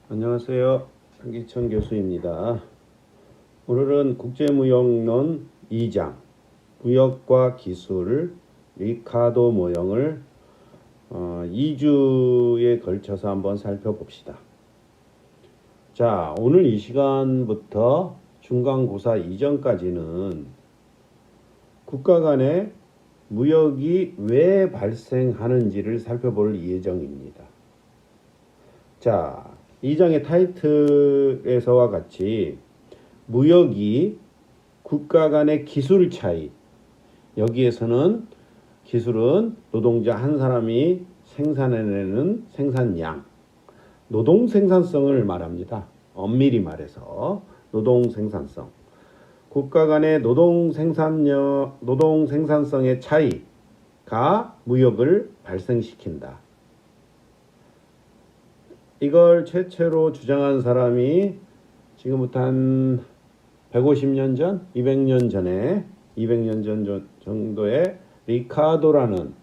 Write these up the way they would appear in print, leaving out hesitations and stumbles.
안녕하세요. 한기천 교수입니다. 오늘은 국제무역론 2장 무역과 기술 리카도 모형을 2주에 걸쳐서 한번 살펴봅시다. 자, 오늘 이 시간부터 중간고사 이전까지는 국가 간의 무역이 왜 발생하는지를 살펴볼 예정입니다. 자, 이 장의 타이틀에서와 같이 무역이 국가 간의 기술 차이, 여기에서는 기술은 노동자 한 사람이 생산해내는 생산량, 노동 생산성을 말합니다. 엄밀히 말해서 노동 생산성, 국가 간의 노동 생산성의 차이가 무역을 발생시킨다. 이걸 최초로 주장한 사람이 지금부터 한 150년 전, 200년 전에 200년 전 정도의 리카도라는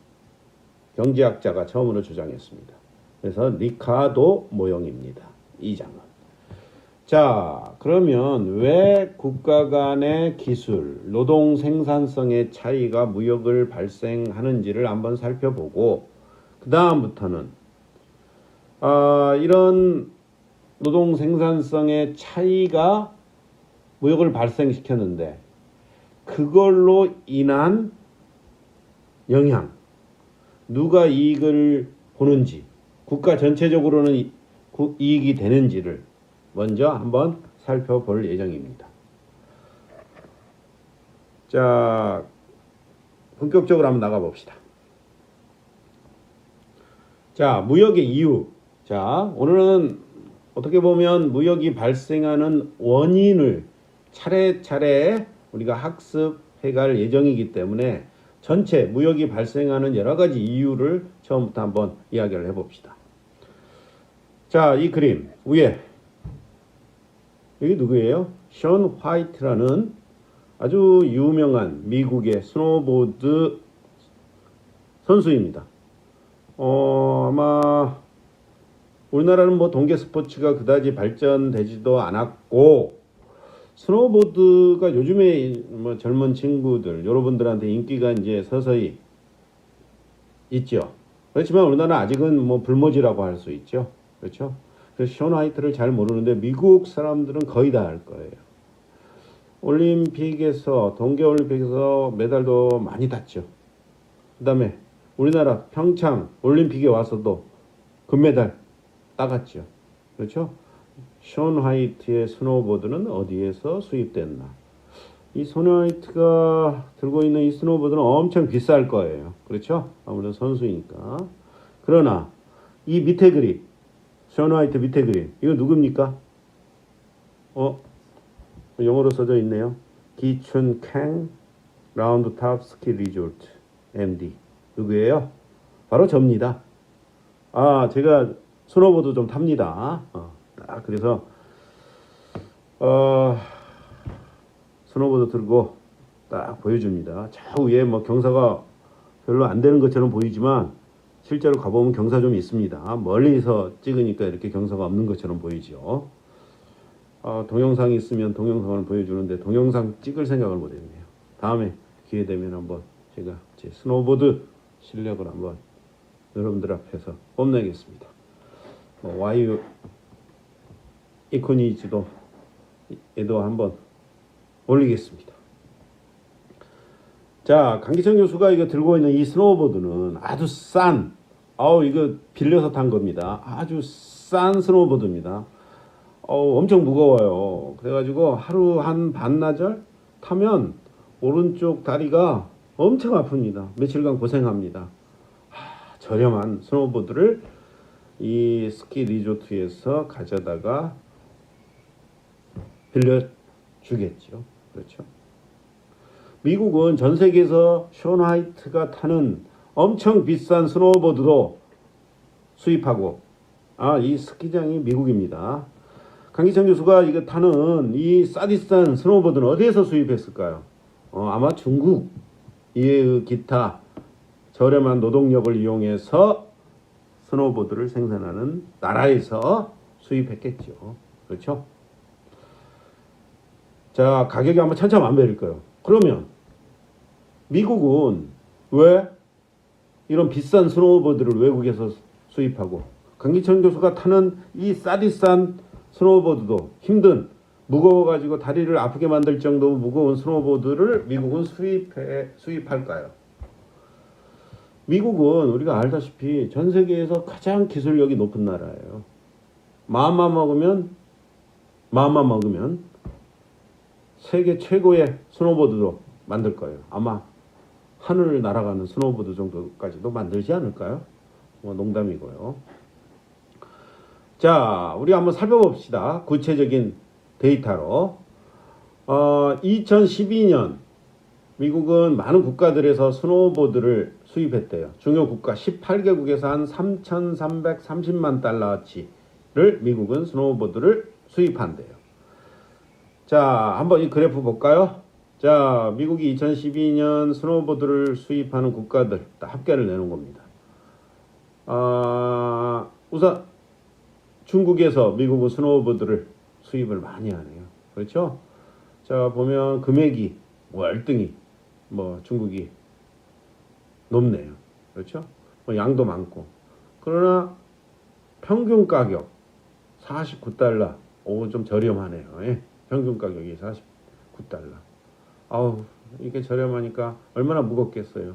경제학자가 처음으로 주장했습니다. 그래서 리카도 모형입니다. 이 장은. 자, 그러면 왜 국가 간의 기술, 노동 생산성의 차이가 무역을 발생하는지를 한번 살펴보고 그 다음부터는 이런 노동 생산성의 차이가 무역을 발생시켰는데 그걸로 인한 영향, 누가 이익을 보는지, 국가 전체적으로는 이익이 되는지를 먼저 한번 살펴볼 예정입니다. 자, 본격적으로 한번 나가봅시다. 자, 무역의 이유. 자, 오늘은 어떻게 보면 무역이 발생하는 원인을 차례차례 우리가 학습해 갈 예정이기 때문에 전체 무역이 발생하는 여러 가지 이유를 처음부터 한번 이야기를 해봅시다. 자, 이 그림 위에 여기 누구예요? 션 화이트라는 아주 유명한 미국의 스노보드 선수입니다. 아마 우리나라는 뭐 동계 스포츠가 그다지 발전되지도 않았고 스노보드가 요즘에 뭐 젊은 친구들 여러분들한테 인기가 이제 서서히 있죠. 그렇지만 우리나라는 아직은 뭐 불모지라고 할 수 있죠. 그렇죠? 그래서 션 화이트를 잘 모르는데 미국 사람들은 거의 다 알 거예요. 올림픽에서 동계올림픽에서 메달도 많이 땄죠. 그 다음에 우리나라 평창 올림픽에 와서도 금메달 따갔죠. 그렇죠? 션 화이트의 스노보드는 어디에서 수입됐나? 이 션 화이트가 들고 있는 이 스노보드는 엄청 비쌀 거예요. 그렇죠? 아무래도 선수니까. 그러나 이 밑에 그림, 션 화이트 밑에 그림, 이거 누굽니까? 영어로 써져 있네요. 기춘캥 라운드탑 스키 리조트 MD. 누구예요? 바로 접니다. 제가 스노보드 좀 탑니다. 딱 그래서 스노보드 들고 딱 보여줍니다. 저 위에 뭐 경사가 별로 안 되는 것처럼 보이지만 실제로 가보면 경사 좀 있습니다. 멀리서 찍으니까 이렇게 경사가 없는 것처럼 보이죠. 동영상이 있으면 동영상을 보여주는데 동영상 찍을 생각을 못했네요. 다음에 기회 되면 한번 제가 제 스노보드 실력을 한번 여러분들 앞에서 뽐내겠습니다. 와이어 이코니지도 에도 한번 올리겠습니다. 자, 강기천 교수가 이거 들고 있는 이 스노보드는 아주 싼, 이거 빌려서 탄 겁니다. 아주 싼 스노보드입니다. 엄청 무거워요. 그래가지고 하루 한 반나절 타면 오른쪽 다리가 엄청 아픕니다. 며칠간 고생합니다. 저렴한 스노보드를 이 스키 리조트에서 가져다가 빌려주겠죠. 그렇죠? 미국은 전 세계에서 션 화이트가 타는 엄청 비싼 스노보드도 수입하고, 이 스키장이 미국입니다. 강기천 교수가 이거 타는 이 싸디싼 스노보드는 어디에서 수입했을까요? 아마 중국, 이의 기타 저렴한 노동력을 이용해서 스노보드를 생산하는 나라에서 수입했겠죠. 그렇죠? 자, 가격이 아마 천차만별일 거예요. 그러면 미국은 왜 이런 비싼 스노우보드를 외국에서 수입하고 강기천 교수가 타는 이 싸디싼 스노우보드도 힘든 무거워가지고 다리를 아프게 만들 정도 무거운 스노우보드를 미국은 수입할까요? 미국은 우리가 알다시피 전 세계에서 가장 기술력이 높은 나라예요. 마음만 먹으면 세계 최고의 스노우보드도 만들 거예요. 아마 하늘을 날아가는 스노우보드 정도까지도 만들지 않을까요? 뭐 농담이고요. 자, 우리 한번 살펴봅시다. 구체적인 데이터로. 2012년 미국은 많은 국가들에서 스노우보드를 수입했대요. 중요 국가 18개국에서 한 3,330만 달러치를 미국은 스노우보드를 수입한대요. 자, 한번 이 그래프 볼까요? 자, 미국이 2012년 스노우보드를 수입하는 국가들 합계를 내놓은 겁니다. 우선 중국에서 미국은 스노우보드를 수입을 많이 하네요. 그렇죠? 자, 보면 금액이 월등히 중국이 높네요. 그렇죠? 양도 많고. 그러나 평균 가격 49달러. 오, 좀 저렴하네요. 예? 평균 가격이 49달러. 아우, 이게 저렴하니까 얼마나 무겁겠어요.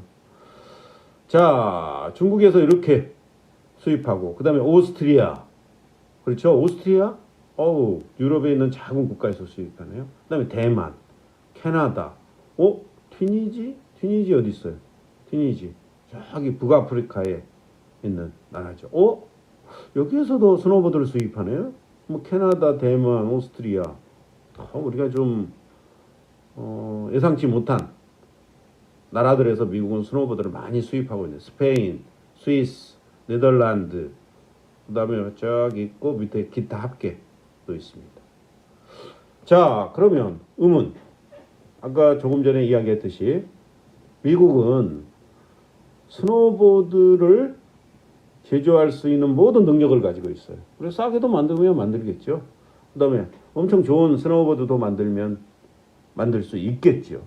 자, 중국에서 이렇게 수입하고, 그 다음에 오스트리아. 그렇죠? 오스트리아? 유럽에 있는 작은 국가에서 수입하네요. 그 다음에 대만, 캐나다. 튀니지 어디 있어요? 튀니지. 저기 북아프리카에 있는 나라죠. 여기에서도 스노보드를 수입하네요. 캐나다, 대만, 오스트리아. 우리가 좀 예상치 못한 나라들에서 미국은 스노보드를 많이 수입하고 있는 스페인, 스위스, 네덜란드, 그 다음에 저기 있고 밑에 기타 합계도 있습니다. 자, 그러면 의문. 아까 조금 전에 이야기했듯이 미국은 스노보드를 제조할 수 있는 모든 능력을 가지고 있어요. 그래서 싸게도 만들면 만들겠죠. 그 다음에 엄청 좋은 스노보드도 만들 수 있겠죠.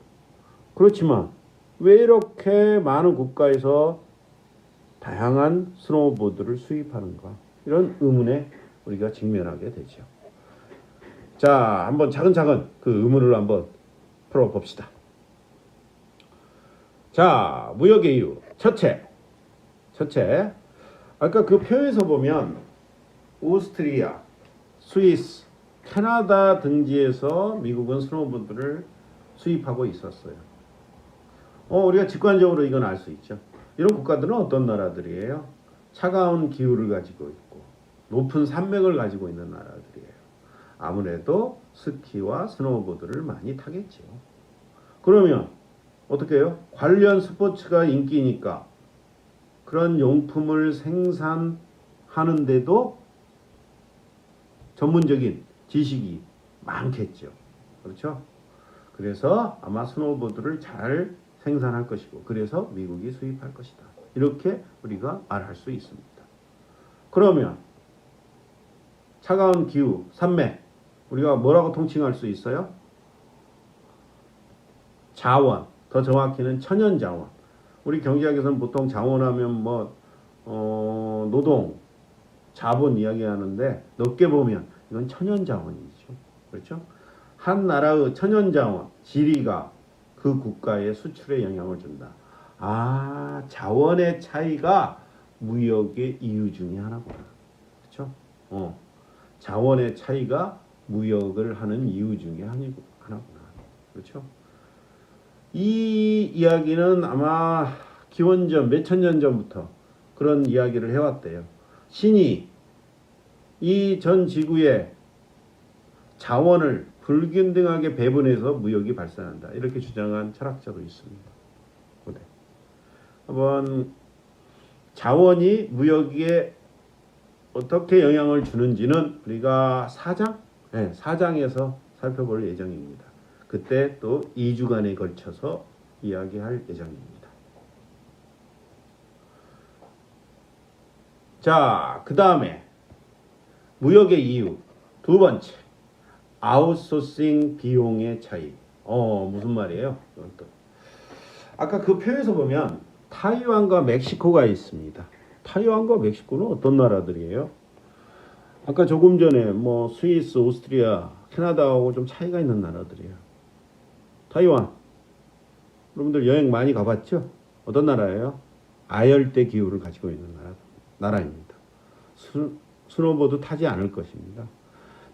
그렇지만 왜 이렇게 많은 국가에서 다양한 스노보드를 수입하는가? 이런 의문에 우리가 직면하게 되죠. 자, 한번 차근차근 그 의문을 한번 풀어봅시다. 자, 무역의 이유. 첫째. 아까 그 표에서 보면 오스트리아, 스위스, 캐나다 등지에서 미국은 스노보드를 수입하고 있었어요. 우리가 직관적으로 이건 알 수 있죠. 이런 국가들은 어떤 나라들이에요? 차가운 기후를 가지고 있고 높은 산맥을 가지고 있는 나라들이에요. 아무래도 스키와 스노보드를 많이 타겠죠. 그러면 어떻게 해요? 관련 스포츠가 인기니까 그런 용품을 생산하는데도 전문적인 지식이 많겠죠. 그렇죠? 그래서 아마 스노보드를 잘 생산할 것이고 그래서 미국이 수입할 것이다. 이렇게 우리가 말할 수 있습니다. 그러면 차가운 기후, 산맥 우리가 뭐라고 통칭할 수 있어요? 자원, 더 정확히는 천연자원. 우리 경제학에서는 보통 자원하면 노동, 자본 이야기하는데 넓게 보면 이건 천연자원이죠. 그렇죠? 한 나라의 천연자원, 지리가 그 국가의 수출에 영향을 준다. 자원의 차이가 무역의 이유 중에 하나구나. 그렇죠? 자원의 차이가 무역을 하는 이유 중에 하나구나. 그렇죠? 이 이야기는 아마 기원전 몇천 년 전부터 그런 이야기를 해왔대요. 신이 이 전 지구에 자원을 불균등하게 배분해서 무역이 발생한다. 이렇게 주장한 철학자도 있습니다. 한번 자원이 무역에 어떻게 영향을 주는지는 우리가 4장에서 살펴볼 예정입니다. 그때 또 2주간에 걸쳐서 이야기할 예정입니다. 자, 그 다음에 무역의 이유. 두 번째, 아웃소싱 비용의 차이. 무슨 말이에요? 이건 또. 아까 그 표에서 보면 타이완과 멕시코가 있습니다. 타이완과 멕시코는 어떤 나라들이에요? 아까 조금 전에 뭐 스위스, 오스트리아, 캐나다하고 좀 차이가 있는 나라들이에요. 타이완. 여러분들 여행 많이 가봤죠? 어떤 나라예요? 아열대 기후를 가지고 있는 나라입니다. 스노보드 타지 않을 것입니다.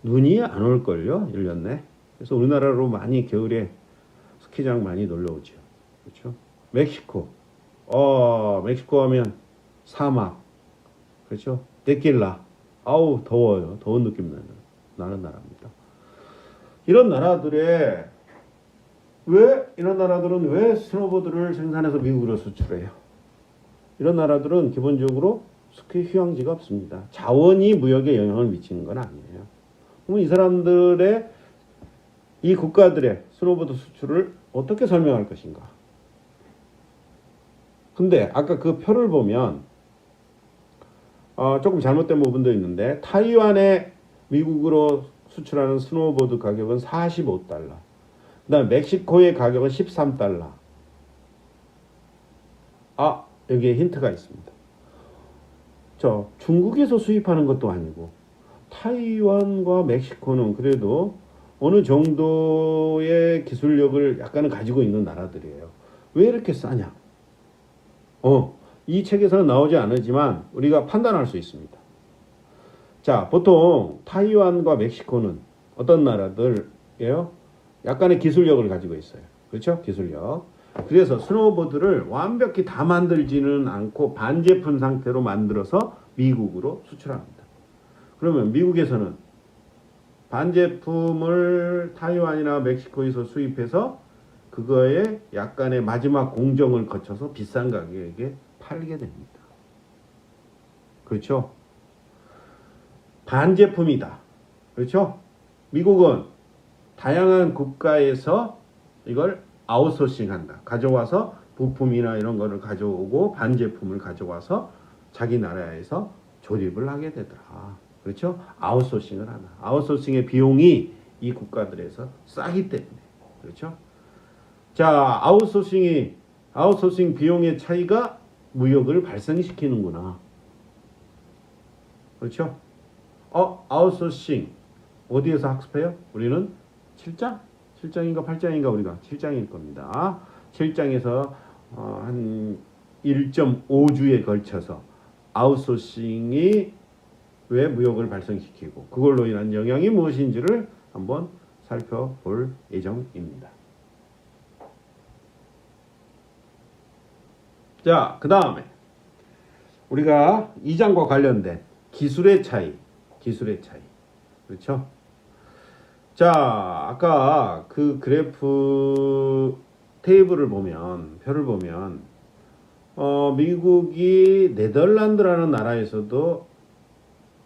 눈이 안 올걸요? 1년 내. 그래서 우리나라로 많이 겨울에 스키장 많이 놀러 오죠. 그렇죠? 멕시코. 멕시코 하면 사막. 그렇죠? 데킬라. 아우, 더워요. 더운 느낌 나는 나라입니다. 이런 나라들은 왜 스노보드를 생산해서 미국으로 수출해요? 이런 나라들은 기본적으로 스키 휴양지가 없습니다. 자원이 무역에 영향을 미치는 건 아니에요. 그럼 이 국가들의 스노보드 수출을 어떻게 설명할 것인가? 근데 아까 그 표를 보면 조금 잘못된 부분도 있는데 타이완에 미국으로 수출하는 스노보드 가격은 45달러. 그 다음에 멕시코의 가격은 13달러. 여기에 힌트가 있습니다. 중국에서 수입하는 것도 아니고 타이완과 멕시코는 그래도 어느 정도의 기술력을 약간은 가지고 있는 나라들이에요. 왜 이렇게 싸냐? 이 책에서는 나오지 않지만 우리가 판단할 수 있습니다. 자, 보통 타이완과 멕시코는 어떤 나라들이에요? 약간의 기술력을 가지고 있어요. 그렇죠? 기술력. 그래서 스노보드를 완벽히 다 만들지는 않고 반제품 상태로 만들어서 미국으로 수출합니다. 그러면 미국에서는 반제품을 타이완이나 멕시코에서 수입해서 그거에 약간의 마지막 공정을 거쳐서 비싼 가격에 팔게 됩니다. 그렇죠? 반제품이다. 그렇죠? 미국은 다양한 국가에서 이걸 아웃소싱한다. 가져와서 부품이나 이런 거를 가져오고 반제품을 가져와서 자기 나라에서 조립을 하게 되더라. 그렇죠? 아웃소싱을 하나. 아웃소싱의 비용이 이 국가들에서 싸기 때문에. 그렇죠? 자, 아웃소싱 비용의 차이가 무역을 발생시키는구나. 그렇죠? 아웃소싱 어디에서 학습해요? 우리는 7장? 7장인가 8장인가 우리가 7장일 겁니다. 7장에서 한 1.5주에 걸쳐서 아웃소싱이 왜 무역을 발생시키고 그걸로 인한 영향이 무엇인지를 한번 살펴볼 예정입니다. 자, 그 다음에 우리가 2장과 관련된 기술의 차이. 그렇죠? 자, 아까 그 그래프 테이블을 보면, 표를 보면, 미국이 네덜란드라는 나라에서도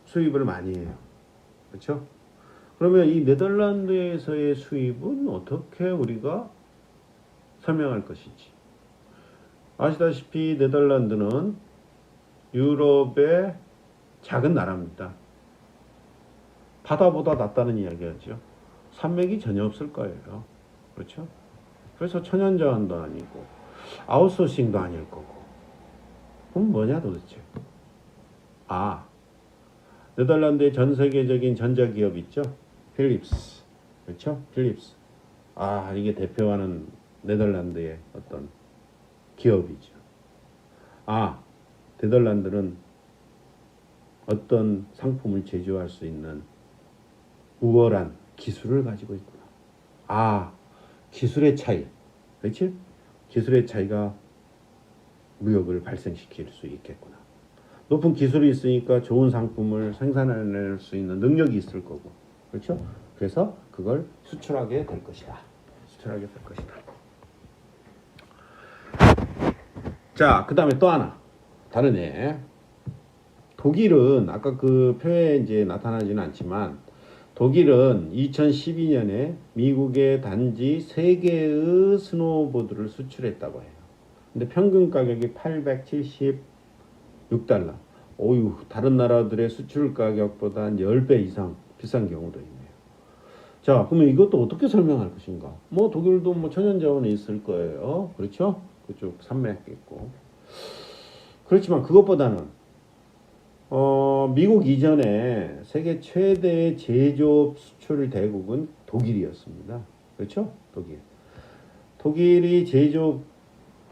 수입을 많이 해요. 그렇죠? 그러면 이 네덜란드에서의 수입은 어떻게 우리가 설명할 것인지. 아시다시피 네덜란드는 유럽의 작은 나라입니다. 바다보다 낫다는 이야기하죠. 산맥이 전혀 없을 거예요. 그렇죠? 그래서 천연자원도 아니고 아웃소싱도 아닐 거고. 그럼 뭐냐 도대체? 네덜란드의 전 세계적인 전자기업 있죠? 필립스. 그렇죠? 필립스. 이게 대표하는 네덜란드의 어떤 기업이죠. 네덜란드는 어떤 상품을 제조할 수 있는 우월한 기술을 가지고 있구나. 기술의 차이. 그렇지? 기술의 차이가 무역을 발생시킬 수 있겠구나. 높은 기술이 있으니까 좋은 상품을 생산해낼 수 있는 능력이 있을 거고. 그렇죠? 그래서 그걸 수출하게 될 것이다. 자, 그 다음에 또 하나. 다른 애. 독일은 아까 그 표에 이제 나타나지는 않지만 독일은 2012년에 미국에 단지 3개의 스노우보드를 수출했다고 해요. 근데 평균 가격이 $876. 어유 다른 나라들의 수출 가격보다 한 10배 이상 비싼 경우도 있네요. 자, 그러면 이것도 어떻게 설명할 것인가? 뭐 독일도 뭐 천연 자원이 있을 거예요. 그렇죠? 그쪽 산맥 있고. 그렇지만 그것보다는 미국 이전에 세계 최대의 제조업 수출 대국은 독일이었습니다. 그렇죠? 독일이 제조업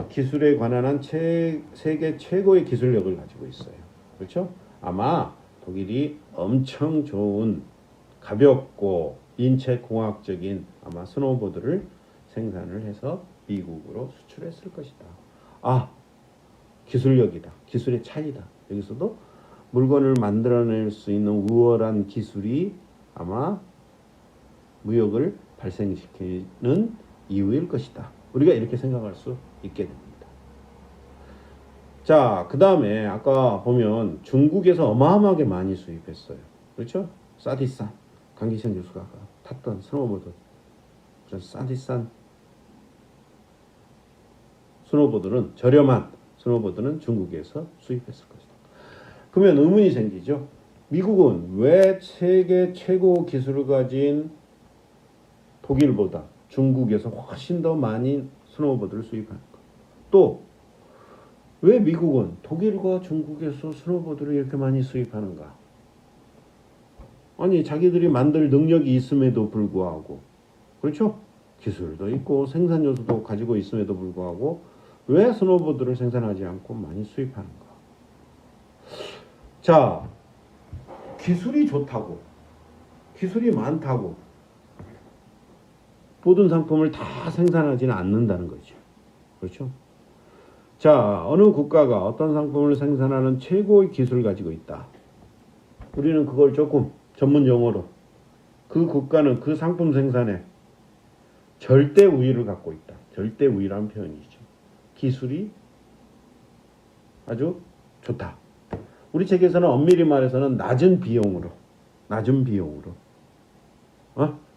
기술에 관한 한 세계 최고의 기술력을 가지고 있어요. 그렇죠? 아마 독일이 엄청 좋은 가볍고 인체공학적인 아마 스노우보드를 생산을 해서 미국으로 수출했을 것이다. 아, 기술력이다. 기술의 차이다. 여기서도 물건을 만들어낼 수 있는 우월한 기술이 아마 무역을 발생시키는 이유일 것이다. 우리가 이렇게 생각할 수 있게 됩니다. 자, 그 다음에 아까 보면 중국에서 어마어마하게 많이 수입했어요. 그렇죠? 사디산, 강기천 교수가 탔던 스노우보드, 사디산 스노우보드는 저렴한 스노우보드는 중국에서 수입했을 것이다. 그러면 의문이 생기죠. 미국은 왜 세계 최고 기술을 가진 독일보다 중국에서 훨씬 더 많이 스노우보드를 수입하는가? 또 왜 미국은 독일과 중국에서 스노우보드를 이렇게 많이 수입하는가? 아니, 자기들이 만들 능력이 있음에도 불구하고, 그렇죠? 기술도 있고 생산 요소도 가지고 있음에도 불구하고 왜 스노우보드를 생산하지 않고 많이 수입하는가? 자, 기술이 좋다고, 기술이 많다고 모든 상품을 다 생산하지는 않는다는 거죠. 그렇죠? 자, 어느 국가가 어떤 상품을 생산하는 최고의 기술을 가지고 있다. 우리는 그걸 조금 전문 용어로 그 국가는 그 상품 생산에 절대 우위를 갖고 있다. 절대 우위라는 표현이죠. 기술이 아주 좋다. 우리 책에서는 엄밀히 말해서는 낮은 비용으로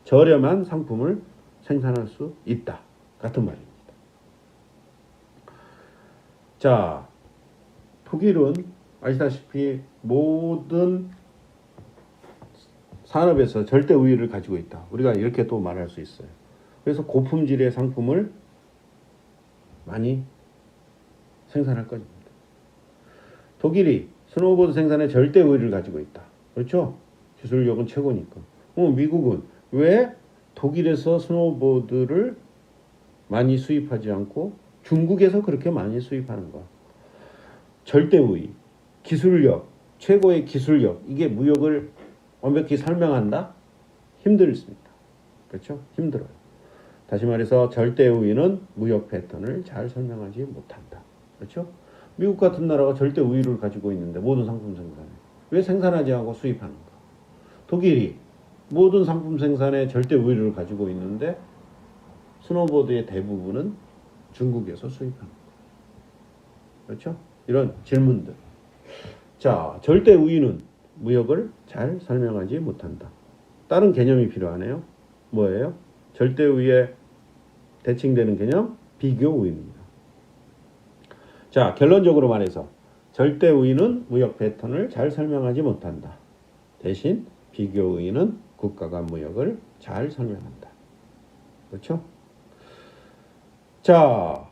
저렴한 상품을 생산할 수 있다. 같은 말입니다. 자, 독일은 아시다시피 모든 산업에서 절대 우위를 가지고 있다. 우리가 이렇게 또 말할 수 있어요. 그래서 고품질의 상품을 많이 생산할 것입니다. 독일이 스노우보드 생산에 절대 우위를 가지고 있다. 그렇죠? 기술력은 최고니까. 미국은 왜 독일에서 스노우보드를 많이 수입하지 않고 중국에서 그렇게 많이 수입하는가? 절대 우위, 기술력, 최고의 기술력, 이게 무역을 완벽히 설명한다? 힘들습니다. 그렇죠? 힘들어요. 다시 말해서 절대 우위는 무역 패턴을 잘 설명하지 못한다. 그렇죠? 미국 같은 나라가 절대 우위를 가지고 있는데 모든 상품 생산에 왜 생산하지 않고 수입하는가? 독일이 모든 상품 생산에 절대 우위를 가지고 있는데 스노보드의 대부분은 중국에서 수입하는 거. 그렇죠? 이런 질문들. 자, 절대 우위는 무역을 잘 설명하지 못한다. 다른 개념이 필요하네요. 뭐예요? 절대 우위에 대칭되는 개념, 비교 우위입니다. 자, 결론적으로 말해서 절대 우위는 무역 패턴을 잘 설명하지 못한다. 대신 비교 우위는 국가 간 무역을 잘 설명한다. 그렇죠? 자,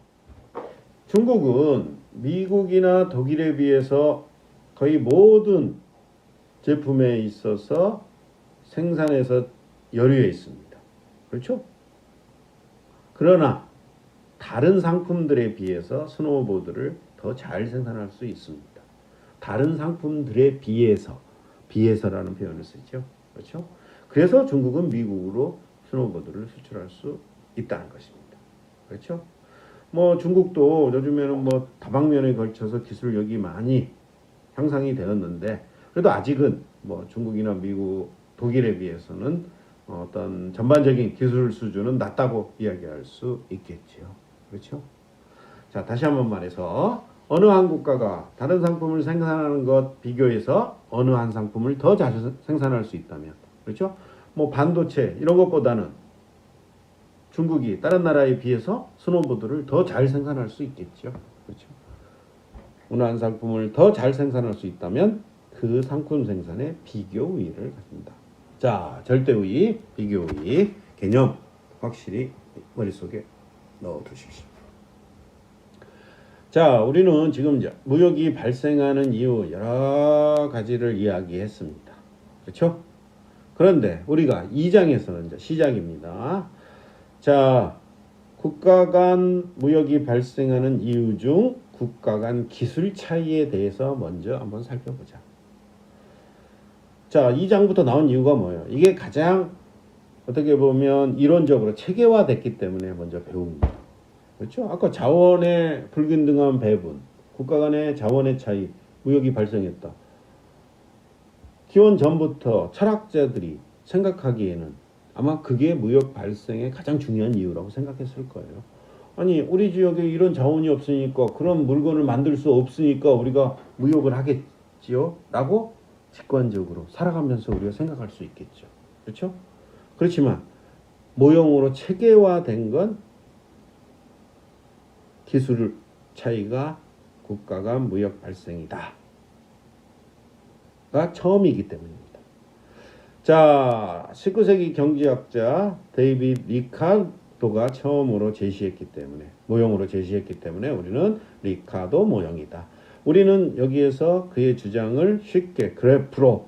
중국은 미국이나 독일에 비해서 거의 모든 제품에 있어서 생산에서 여류에 있습니다. 그렇죠? 그러나 다른 상품들에 비해서 스노우보드를 더 잘 생산할 수 있습니다. 다른 상품들에 비해서라는 표현을 쓰죠. 그렇죠? 그래서 중국은 미국으로 스노우보드를 수출할 수 있다는 것입니다. 그렇죠? 뭐 중국도 요즘에는 뭐 다방면에 걸쳐서 기술력이 많이 향상이 되었는데 그래도 아직은 뭐 중국이나 미국, 독일에 비해서는 어떤 전반적인 기술 수준은 낮다고 이야기할 수 있겠죠. 그렇죠? 자, 다시 한번 말해서 어느 한 국가가 다른 상품을 생산하는 것 비교해서 어느 한 상품을 더 자주 생산할 수 있다면, 그렇죠? 뭐 반도체 이런 것보다는 중국이 다른 나라에 비해서 스노우보드를 더 잘 생산할 수 있겠죠. 그렇죠? 어느 한 상품을 더 잘 생산할 수 있다면 그 상품 생산에 비교 우위를 갖습니다. 자, 절대 우위, 비교 우위 개념 확실히 머릿속에 넣어 두십시오. 자, 우리는 지금 이제 무역이 발생하는 이유 여러 가지를 이야기했습니다. 그렇죠? 그런데 우리가 2장에서는 이제 시작입니다. 자, 국가 간 무역이 발생하는 이유 중 국가 간 기술 차이에 대해서 먼저 한번 살펴보자. 자, 2장부터 나온 이유가 뭐예요? 이게 가장 어떻게 보면 이론적으로 체계화됐기 때문에 먼저 배웁니다. 그렇죠? 아까 자원의 불균등한 배분, 국가 간의 자원의 차이, 무역이 발생했다. 기원 전부터 철학자들이 생각하기에는 아마 그게 무역 발생의 가장 중요한 이유라고 생각했을 거예요. 아니, 우리 지역에 이런 자원이 없으니까, 그런 물건을 만들 수 없으니까 우리가 무역을 하겠지요? 라고 직관적으로 살아가면서 우리가 생각할 수 있겠죠. 그렇죠? 그렇지만 모형으로 체계화된 건 기술 차이가 국가 간 무역 발생이다 가 처음이기 때문입니다. 자, 19세기 경제학자 데이비드 리카도가 처음으로 제시했기 때문에, 모형으로 제시했기 때문에 우리는 리카도 모형이다. 우리는 여기에서 그의 주장을 쉽게 그래프로,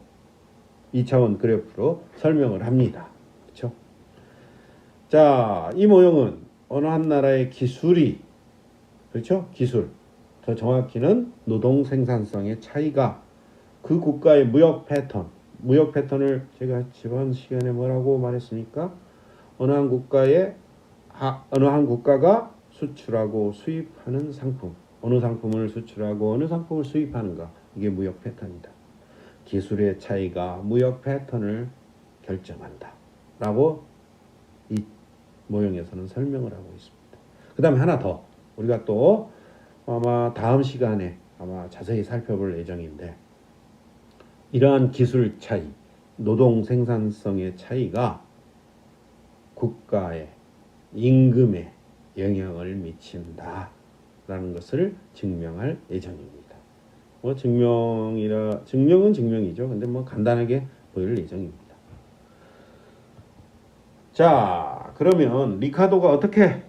2차원 그래프로 설명을 합니다. 그렇죠? 자, 이 모형은 어느 한 나라의 기술이, 그렇죠? 기술, 더 정확히는 노동 생산성의 차이가 그 국가의 무역 패턴을 제가 지난 시간에 뭐라고 말했습니까? 어느 한 국가가 수출하고 수입하는 상품, 어느 상품을 수출하고 어느 상품을 수입하는가, 이게 무역 패턴이다. 기술의 차이가 무역 패턴을 결정한다 라고 이 모형에서는 설명을 하고 있습니다. 그 다음에 하나 더, 우리가 또 아마 다음 시간에 아마 자세히 살펴볼 예정인데, 이러한 기술 차이, 노동 생산성의 차이가 국가의 임금에 영향을 미친다라는 것을 증명할 예정입니다. 뭐 증명은 증명이죠. 근데 뭐 간단하게 보일 예정입니다. 자, 그러면 리카도가 어떻게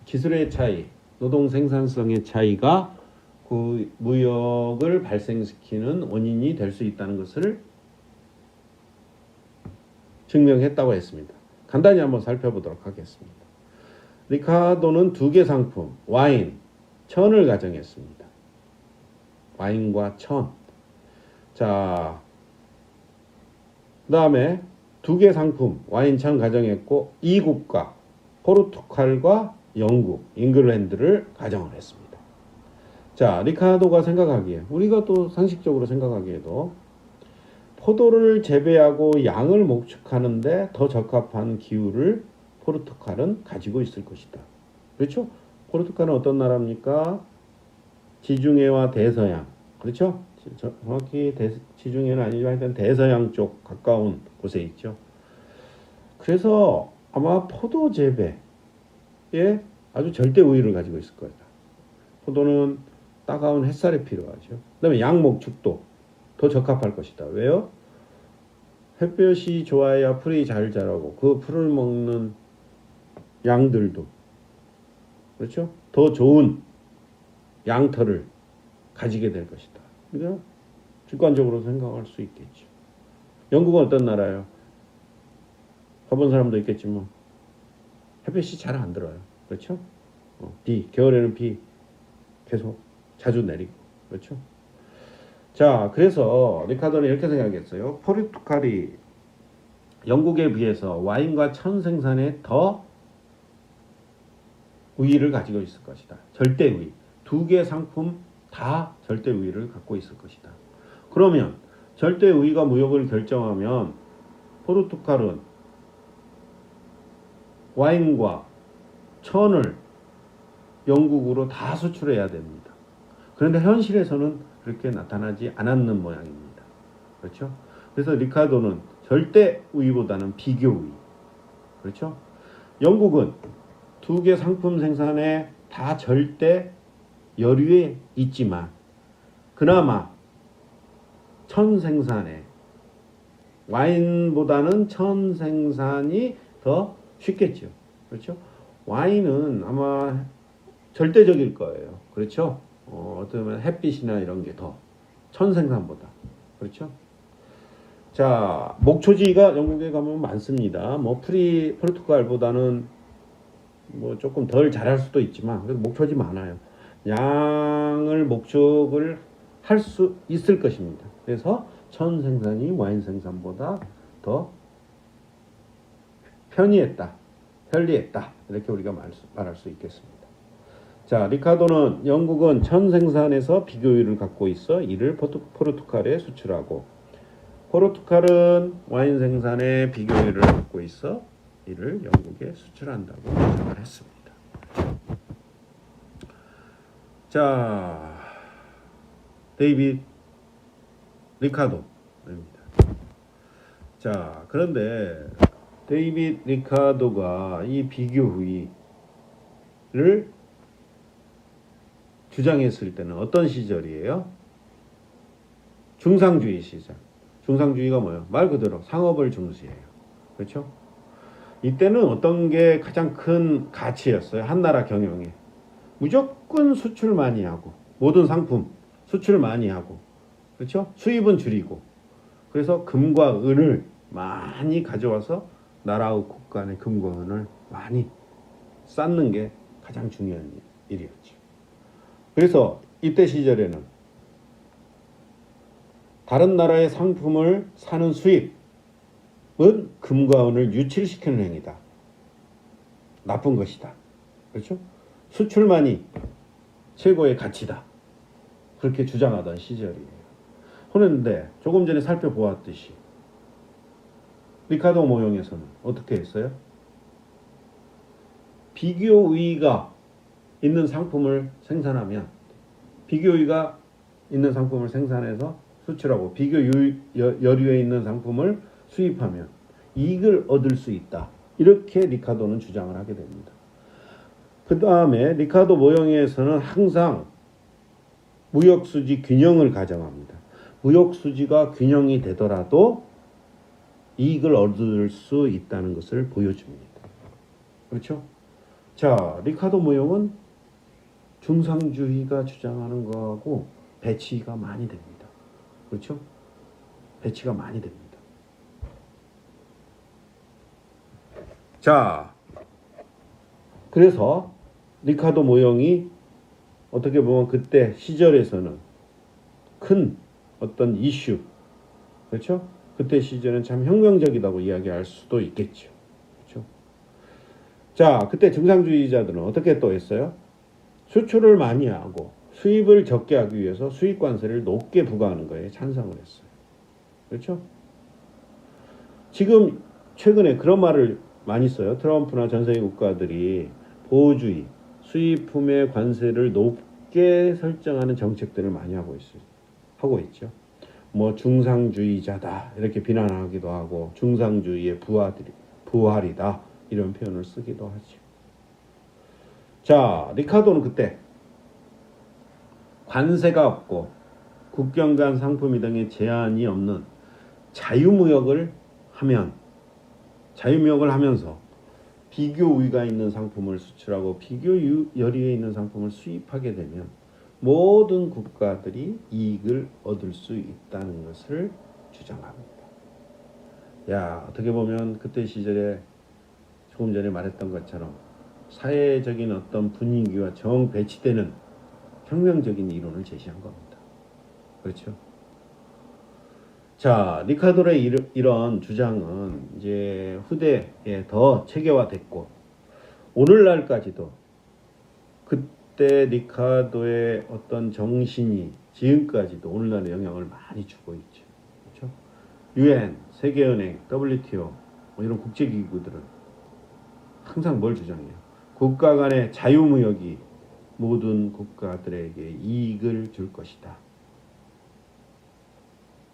기술의 차이, 노동 생산성의 차이가 그 무역을 발생시키는 원인이 될 수 있다는 것을 증명했다고 했습니다. 간단히 한번 살펴보도록 하겠습니다. 리카도는 두 개 상품, 와인, 천을 가정했습니다. 와인과 천. 자, 그 다음에 두 개 상품, 와인, 천 가정했고, 이 국가, 포르투갈과 영국, 잉글랜드를 가정을 했습니다. 자, 리카도가 생각하기에, 우리가 또 상식적으로 생각하기에도 포도를 재배하고 양을 목축하는데 더 적합한 기후를 포르투갈은 가지고 있을 것이다. 그렇죠? 포르투갈은 어떤 나라입니까? 지중해와 대서양. 그렇죠? 정확히 지중해는 아니지만 일단 대서양 쪽 가까운 곳에 있죠. 그래서 아마 포도 재배에 아주 절대 우위를 가지고 있을 거다. 포도는 따가운 햇살이 필요하죠. 그 다음에 양 목축도 더 적합할 것이다. 왜요? 햇볕이 좋아야 풀이 잘 자라고 그 풀을 먹는 양들도, 그렇죠? 더 좋은 양털을 가지게 될 것이다. 그러니까 직관적으로 생각할 수 있겠죠. 영국은 어떤 나라예요? 가본 사람도 있겠지만 햇볕이 잘 안 들어요. 그렇죠? 겨울에는 비 계속 자주 내리고, 그렇죠? 자, 그래서 리카도는 이렇게 생각했어요. 포르투갈이 영국에 비해서 와인과 천 생산에 더 우위를 가지고 있을 것이다. 절대 우위. 두 개 상품 다 절대 우위를 갖고 있을 것이다. 그러면 절대 우위가 무역을 결정하면 포르투갈은 와인과 천을 영국으로 다 수출해야 됩니다. 그런데 현실에서는 그렇게 나타나지 않았는 모양입니다. 그렇죠? 그래서 리카도는 절대 우위보다는 비교 우위. 그렇죠? 영국은 두 개 상품 생산에 다 절대 여류에 있지만 그나마 천생산에 와인보다는 천생산이 더 쉽겠죠. 그렇죠? 와인은 아마 절대적일 거예요. 그렇죠? 어떻게 보면 햇빛이나 이런 게 더 천생산보다. 그렇죠? 자, 목초지가 영국에 가면 많습니다. 뭐 포르투갈보다는 뭐 조금 덜 자랄 수도 있지만 그래도 목초지 많아요. 양을 목축을 할 수 있을 것입니다. 그래서 천생산이 와인 생산보다 더 편리했다. 이렇게 우리가 말할 수 있겠습니다. 자, 리카도는 영국은 천생산에서 비교율을 갖고 있어 이를 포르투갈에 수출하고 포르투갈은 와인 생산에 비교율을 갖고 있어 이를 영국에 수출한다고 주장을 했습니다. 자, 데이빗 리카도입니다. 자, 그런데 데이빗 리카도가 이 비교 후위를 주장했을 때는 어떤 시절이에요? 중상주의 시절. 중상주의가 뭐예요? 말 그대로 상업을 중시해요. 그렇죠? 이때는 어떤 게 가장 큰 가치였어요? 한 나라 경영에. 무조건 수출 많이 하고 모든 상품 수출 많이 하고 그렇죠? 수입은 줄이고 그래서 금과 은을 많이 가져와서 나라의 국가 간의 금과 은을 많이 쌓는 게 가장 중요한 일이었죠. 그래서 이때 시절에는 다른 나라의 상품을 사는 수입은 금과 은을 유출시키는 행위다. 나쁜 것이다. 그렇죠? 수출만이 최고의 가치다. 그렇게 주장하던 시절이에요. 그런데 조금 전에 살펴보았듯이 리카도 모형에서는 어떻게 했어요? 비교의가 있는 상품을 생산하면 비교의가 있는 상품을 생산해서 수출하고 비교여류에 있는 상품을 수입하면 이익을 얻을 수 있다. 이렇게 리카도는 주장을 하게 됩니다. 그 다음에 리카도 모형에서는 항상 무역수지 균형을 가정합니다. 무역수지가 균형이 되더라도 이익을 얻을 수 있다는 것을 보여줍니다. 그렇죠? 자, 리카도 모형은 중상주의가 주장하는 거하고 배치가 많이 됩니다. 그렇죠? 배치가 많이 됩니다. 자, 그래서 리카도 모형이 어떻게 보면 그때 시절에서는 큰 어떤 이슈, 그렇죠? 그때 시절은 참 혁명적이라고 이야기할 수도 있겠죠. 그렇죠? 자, 그때 중상주의자들은 어떻게 또 했어요? 수출을 많이 하고 수입을 적게 하기 위해서 수입 관세를 높게 부과하는 거에 찬성을 했어요. 그렇죠? 지금 최근에 그런 말을 많이 써요. 트럼프나 전 세계 국가들이 보호주의, 수입품의 관세를 높게 설정하는 정책들을 많이 하고 있죠. 뭐 중상주의자다 이렇게 비난하기도 하고 중상주의의 부활이다 이런 표현을 쓰기도 하죠. 자, 리카도는 그때 관세가 없고 국경 간 상품 등의 제한이 없는 자유무역을 하면서 비교우위가 있는 상품을 수출하고 비교여리에 있는 상품을 수입하게 되면 모든 국가들이 이익을 얻을 수 있다는 것을 주장합니다. 야, 어떻게 보면 그때 시절에 조금 전에 말했던 것처럼 사회적인 어떤 분위기와 정 배치되는 혁명적인 이론을 제시한 겁니다. 그렇죠? 자, 리카도의 이런 주장은 이제 후대에 더 체계화됐고 오늘날까지도 그때 리카도의 어떤 정신이 지금까지도 오늘날의 영향을 많이 주고 있죠. 그렇죠? UN, 세계은행, WTO 뭐 이런 국제기구들은 항상 뭘 주장해요? 국가 간의 자유무역이 모든 국가들에게 이익을 줄 것이다.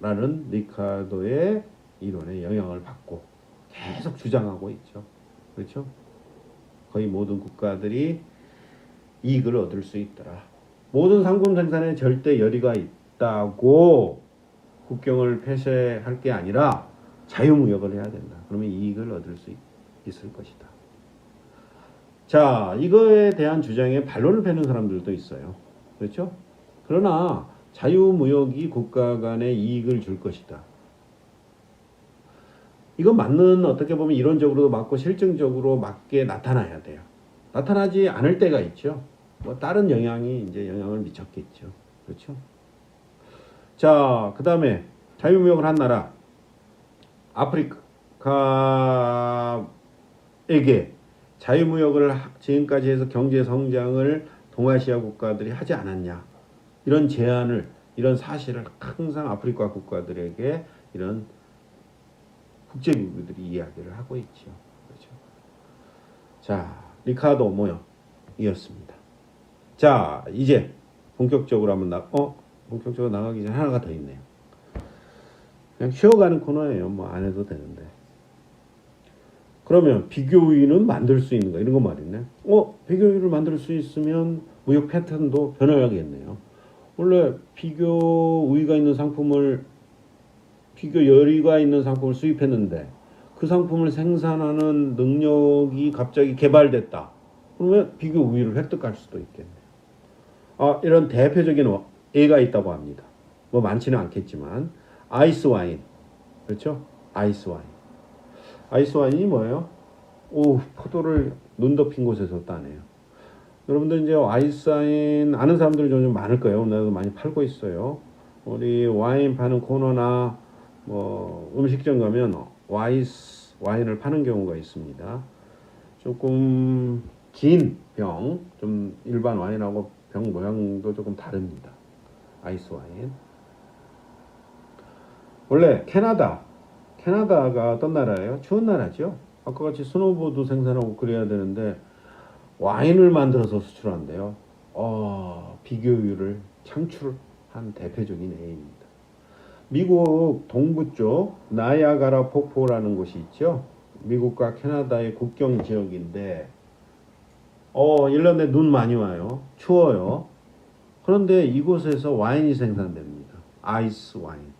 라는 리카도의 이론에 영향을 받고 계속 주장하고 있죠. 그렇죠? 거의 모든 국가들이 이익을 얻을 수 있더라. 모든 상품 생산에 절대 열의가 있다고 국경을 폐쇄할 게 아니라 자유무역을 해야 된다. 그러면 이익을 얻을 수 있을 것이다. 자, 이거에 대한 주장에 반론을 펴는 사람들도 있어요. 그렇죠? 그러나 자유무역이 국가 간에 이익을 줄 것이다. 이건 맞는, 어떻게 보면 이론적으로도 맞고 실증적으로 맞게 나타나야 돼요. 나타나지 않을 때가 있죠. 뭐 다른 영향이 이제 영향을 미쳤겠죠. 그렇죠? 자, 그 다음에 자유무역을 한 나라 아프리카에게 자유무역을 지금까지 해서 경제 성장을 동아시아 국가들이 하지 않았냐, 이런 제안을, 이런 사실을 항상 아프리카 국가들에게 이런 국제기구들이 이야기를 하고 있죠. 그렇죠? 자, 리카르도 모형이었습니다. 자, 이제 본격적으로 한번 본격적으로 나가기 전에 하나가 더 있네요. 그냥 쉬어가는 코너예요. 뭐 안 해도 되는데. 그러면 비교 우위는 만들 수 있는가, 이런 거 말이네. 비교 우위를 만들 수 있으면 무역 패턴도 변화하겠네요. 원래 비교 우위가 있는 상품을, 비교 열의가 있는 상품을 수입했는데 그 상품을 생산하는 능력이 갑자기 개발됐다. 그러면 비교 우위를 획득할 수도 있겠네요. 이런 대표적인 예가 있다고 합니다. 뭐 많지는 않겠지만 아이스 와인. 그렇죠? 아이스 와인. 아이스 와인이 뭐예요? 포도를 눈 덮인 곳에서 따네요. 여러분들 이제 아이스 와인 아는 사람들이 좀 많을 거예요. 오늘도 많이 팔고 있어요. 우리 와인 파는 코너나 뭐 음식점 가면 와인을 파는 경우가 있습니다. 조금 긴 병, 좀 일반 와인하고 병 모양도 조금 다릅니다. 아이스 와인. 원래 캐나다가 어떤 나라예요? 추운 나라죠. 아까 같이 스노보드 생산하고 그래야 되는데 와인을 만들어서 수출한대요. 비교율을 창출한 대표적인 예입니다. 미국 동부 쪽 나이아가라 폭포라는 곳이 있죠. 미국과 캐나다의 국경 지역인데 1년 내 눈 많이 와요. 추워요. 그런데 이곳에서 와인이 생산됩니다. 아이스 와인.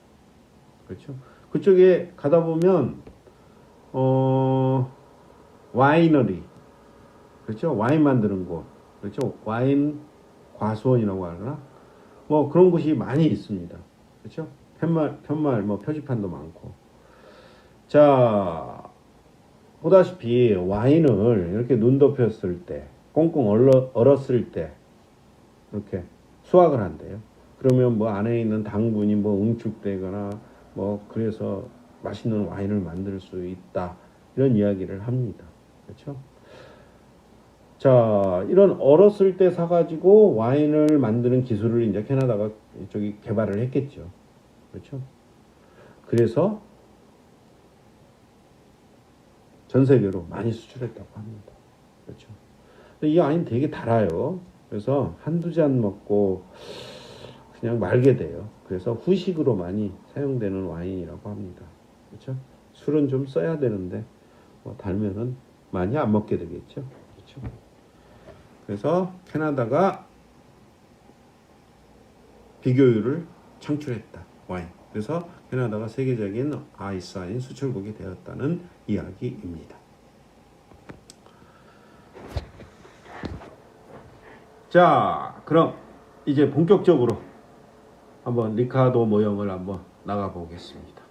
그렇죠? 그쪽에 가다 보면 와이너리, 그렇죠? 와인 만드는 곳, 그렇죠? 와인 과수원이라고 하나? 뭐 그런 곳이 많이 있습니다. 그렇죠? 편말 뭐 표지판도 많고. 자, 보다시피 와인을 이렇게 눈 덮였을 때, 꽁꽁 얼었을 때 이렇게 수확을 한대요. 그러면 뭐 안에 있는 당분이 뭐 응축되거나 뭐 그래서 맛있는 와인을 만들 수 있다, 이런 이야기를 합니다. 그렇죠? 자, 이런 얼었을 때 사가지고 와인을 만드는 기술을 이제 캐나다가 이쪽이 개발을 했겠죠. 그렇죠? 그래서 전 세계로 많이 수출했다고 합니다. 그렇죠? 이 와인 되게 달아요. 그래서 한두 잔 먹고 그냥 말게 돼요. 그래서 후식으로 많이 사용되는 와인이라고 합니다. 그렇죠? 술은 좀 써야 되는데 달면은 많이 안 먹게 되겠죠. 그렇죠? 그래서 캐나다가 비교율을 창출했다. 와인. 그래서 캐나다가 세계적인 아이스 와인 수출국이 되었다는 이야기입니다. 자, 그럼 이제 본격적으로 한번 리카르도 모형을 한번 나가 보겠습니다.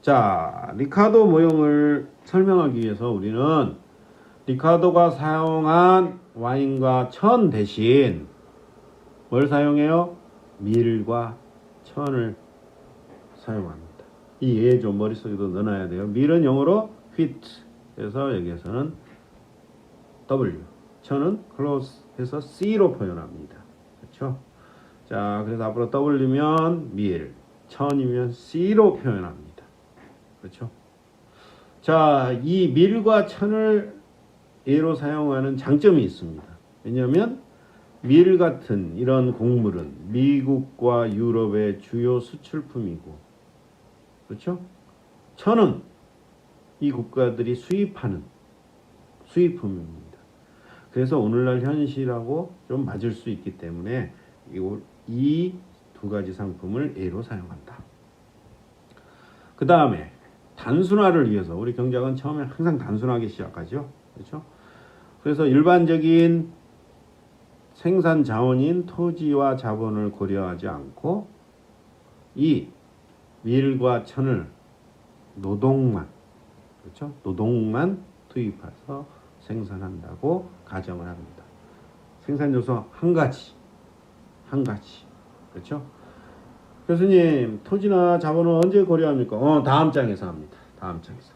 자, 리카르도 모형을 설명하기 위해서 우리는 리카르도가 사용한 와인과 천 대신 뭘 사용해요? 밀과 천을 사용합니다. 이 예 좀 머릿속에도 넣어놔야 돼요. 밀은 영어로 wheat, 그래서 여기에서는 W, 천은 close 해서 C로 표현합니다. 그렇죠? 자, 그래서 앞으로 W면 밀, 천이면 C로 표현합니다. 그렇죠? 자, 이 밀과 천을 예로 사용하는 장점이 있습니다. 왜냐하면 밀 같은 이런 곡물은 미국과 유럽의 주요 수출품이고, 그렇죠? 천은 이 국가들이 수입하는 수입품입니다. 그래서 오늘날 현실하고 좀 맞을 수 있기 때문에 이 두 가지 상품을 A로 사용한다. 그 다음에 단순화를 위해서 우리 경제학은 처음에 항상 단순하게 시작하죠. 그렇죠? 그래서 일반적인 생산 자원인 토지와 자본을 고려하지 않고 이 밀과 천을 노동만, 그렇죠? 노동만 투입해서 생산한다고 가정을 합니다. 생산 요소 한 가지, 그렇죠? 교수님, 토지나 자본은 언제 고려합니까? 다음 장에서 합니다. 다음 장에서,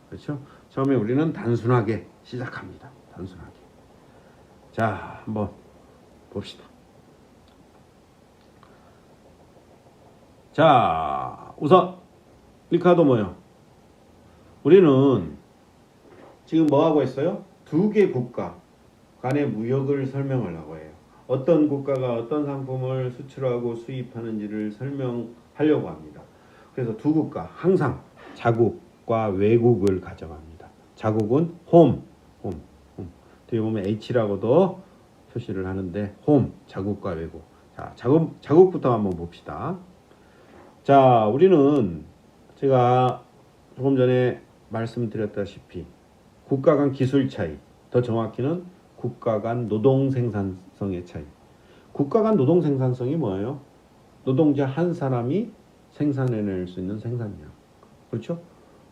그렇죠? 처음에 우리는 단순하게 시작합니다. 단순하게. 자, 한번 봅시다. 자, 우선 리카도 뭐요? 우리는 지금 뭐 하고 있어요? 두 개 국가 간의 무역을 설명하려고 해요. 어떤 국가가 어떤 상품을 수출하고 수입하는지를 설명하려고 합니다. 그래서 두 국가 항상 자국과 외국을 가정합니다. 자국은 홈. 뒤에 보면 H라고도 표시를 하는데 홈, 자국과 외국. 자, 자국부터 한번 봅시다. 자, 우리는 제가 조금 전에 말씀드렸다시피 국가 간 기술 차이, 더 정확히는 국가 간 노동 생산성의 차이. 국가 간 노동 생산성이 뭐예요? 노동자 한 사람이 생산해낼 수 있는 생산량. 그렇죠?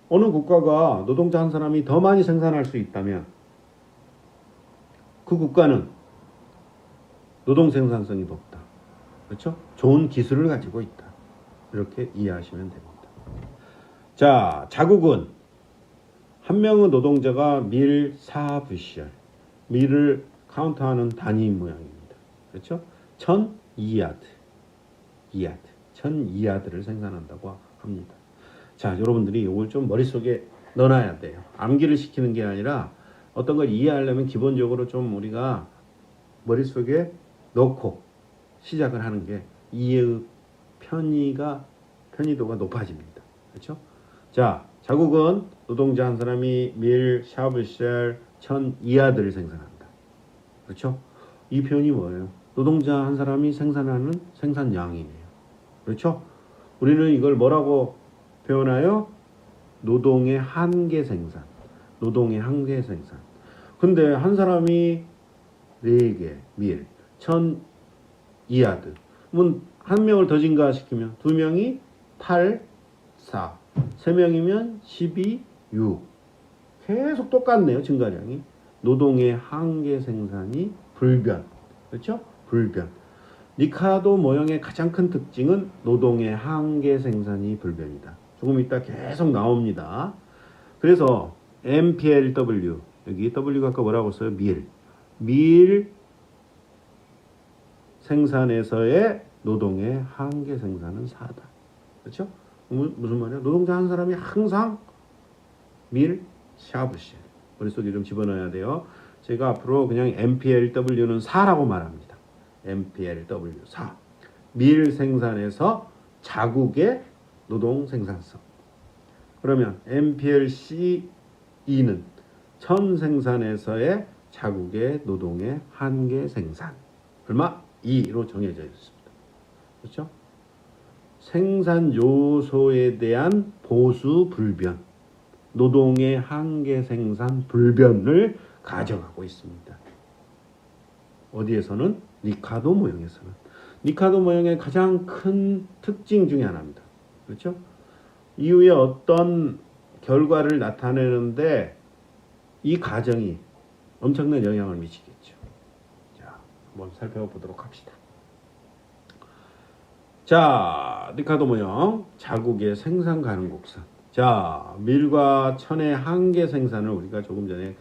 어느 국가가 노동자 한 사람이 더 많이 생산할 수 있다면 그 국가는 노동 생산성이 높다. 그렇죠? 좋은 기술을 가지고 있다. 이렇게 이해하시면 됩니다. 자, 자국은 한 명의 노동자가 밀 4부시얼, 밀을 카운트하는 단위인 모양입니다. 그렇죠? 1000이야드, 1000이야드를 생산한다고 합니다. 자, 여러분들이 이걸 좀 머릿속에 넣어놔야 돼요. 암기를 시키는 게 아니라 어떤 걸 이해하려면 기본적으로 좀 우리가 머릿속에 넣고 시작을 하는 게 이해의 편의도가 높아집니다. 그렇죠? 자, 자국은 노동자 한 사람이 밀, 샤브쉘, 1000이야드를 생산한다. 그렇죠? 이 표현이 뭐예요? 노동자 한 사람이 생산하는 생산량이네요. 그렇죠? 우리는 이걸 뭐라고 표현하여? 노동의 한계 생산. 노동의 한계 생산. 근데 한 사람이 4개 밀, 1000이야드. 그러면 한 명을 더 증가시키면 2명이 8, 4. 3명이면 12, 6. 계속 똑같네요. 증가량이. 노동의 한계 생산이 불변. 그렇죠? 불변. 리카도 모형의 가장 큰 특징은 노동의 한계 생산이 불변이다. 조금 이따 계속 나옵니다. 그래서 MPLW, 여기 W가 아까 뭐라고 써요? 밀 생산에서의 노동의 한계 생산은 4다. 그렇죠? 무슨 말이야? 노동자 한 사람이 항상 밀, 샤브쉘. 머릿속에 좀 집어넣어야 돼요. 제가 앞으로 그냥 MPLW는 4라고 말합니다. MPLW 4. 밀 생산에서 자국의 노동 생산성. 그러면 MPLC2는 천 생산에서의 자국의 노동의 한계 생산. 얼마? 2로 정해져 있습니다. 그렇죠? 생산 요소에 대한 보수 불변, 노동의 한계 생산 불변을 가정하고 있습니다. 어디에서는? 리카도 모형에서는. 리카도 모형의 가장 큰 특징 중에 하나입니다. 그렇죠? 이후에 어떤 결과를 나타내는데 이 가정이 엄청난 영향을 미치겠죠. 자, 한번 살펴보도록 합시다. 자, 리카도 모형, 자국의 생산 가능 곡선. 자, 밀과 천의 한계 생산을 우리가 조금 전에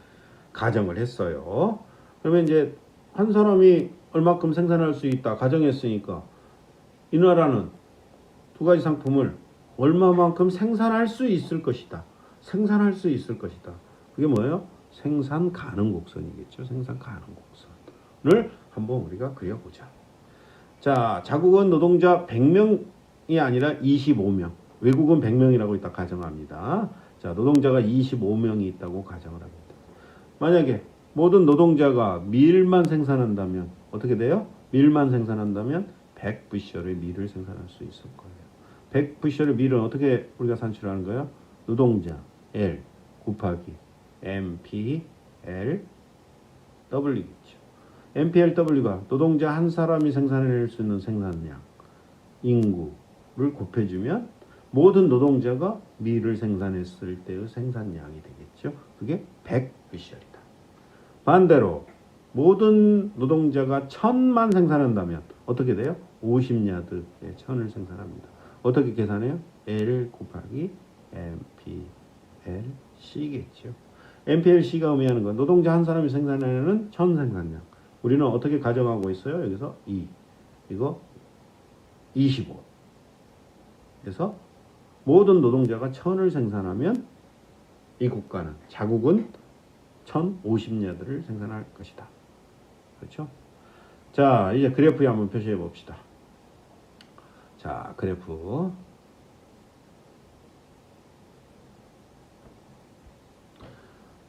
가정을 했어요. 그러면 이제 한 사람이 얼마큼 생산할 수 있다 가정했으니까 이 나라는 두 가지 상품을 얼마만큼 생산할 수 있을 것이다. 생산할 수 있을 것이다. 그게 뭐예요? 생산 가능 곡선이겠죠. 생산 가능 곡선을 한번 우리가 그려보자. 자, 자국은 노동자 100명이 아니라 25명. 외국은 100명이라고 이따 가정합니다. 자, 노동자가 25명이 있다고 가정을 합니다. 만약에 모든 노동자가 밀만 생산한다면 어떻게 돼요? 밀만 생산한다면 100부셔의 밀을 생산할 수 있을 거예요. 100부셔의 밀은 어떻게 우리가 산출하는 거예요? 노동자 L 곱하기 MPL W겠죠. MPLW가 노동자 한 사람이 생산해낼 수 있는 생산량, 인구를 곱해주면 모든 노동자가 밀을 생산했을 때의 생산량이 되겠죠. 그게 100부셔이다. 반대로 모든 노동자가 1000만 생산한다면 어떻게 돼요? 50야드의 1000을 생산합니다. 어떻게 계산해요? L 곱하기 MPLC겠죠. MPLC가 의미하는 건 노동자 한 사람이 생산하는 1000 생산량. 우리는 어떻게 가정하고 있어요? 여기서 2, 이거 25. 그래서 모든 노동자가 1000을 생산하면 이 국가는, 자국은 1050야드를 생산할 것이다. 그렇죠? 자, 이제 그래프에 한번 표시해 봅시다. 자, 그래프.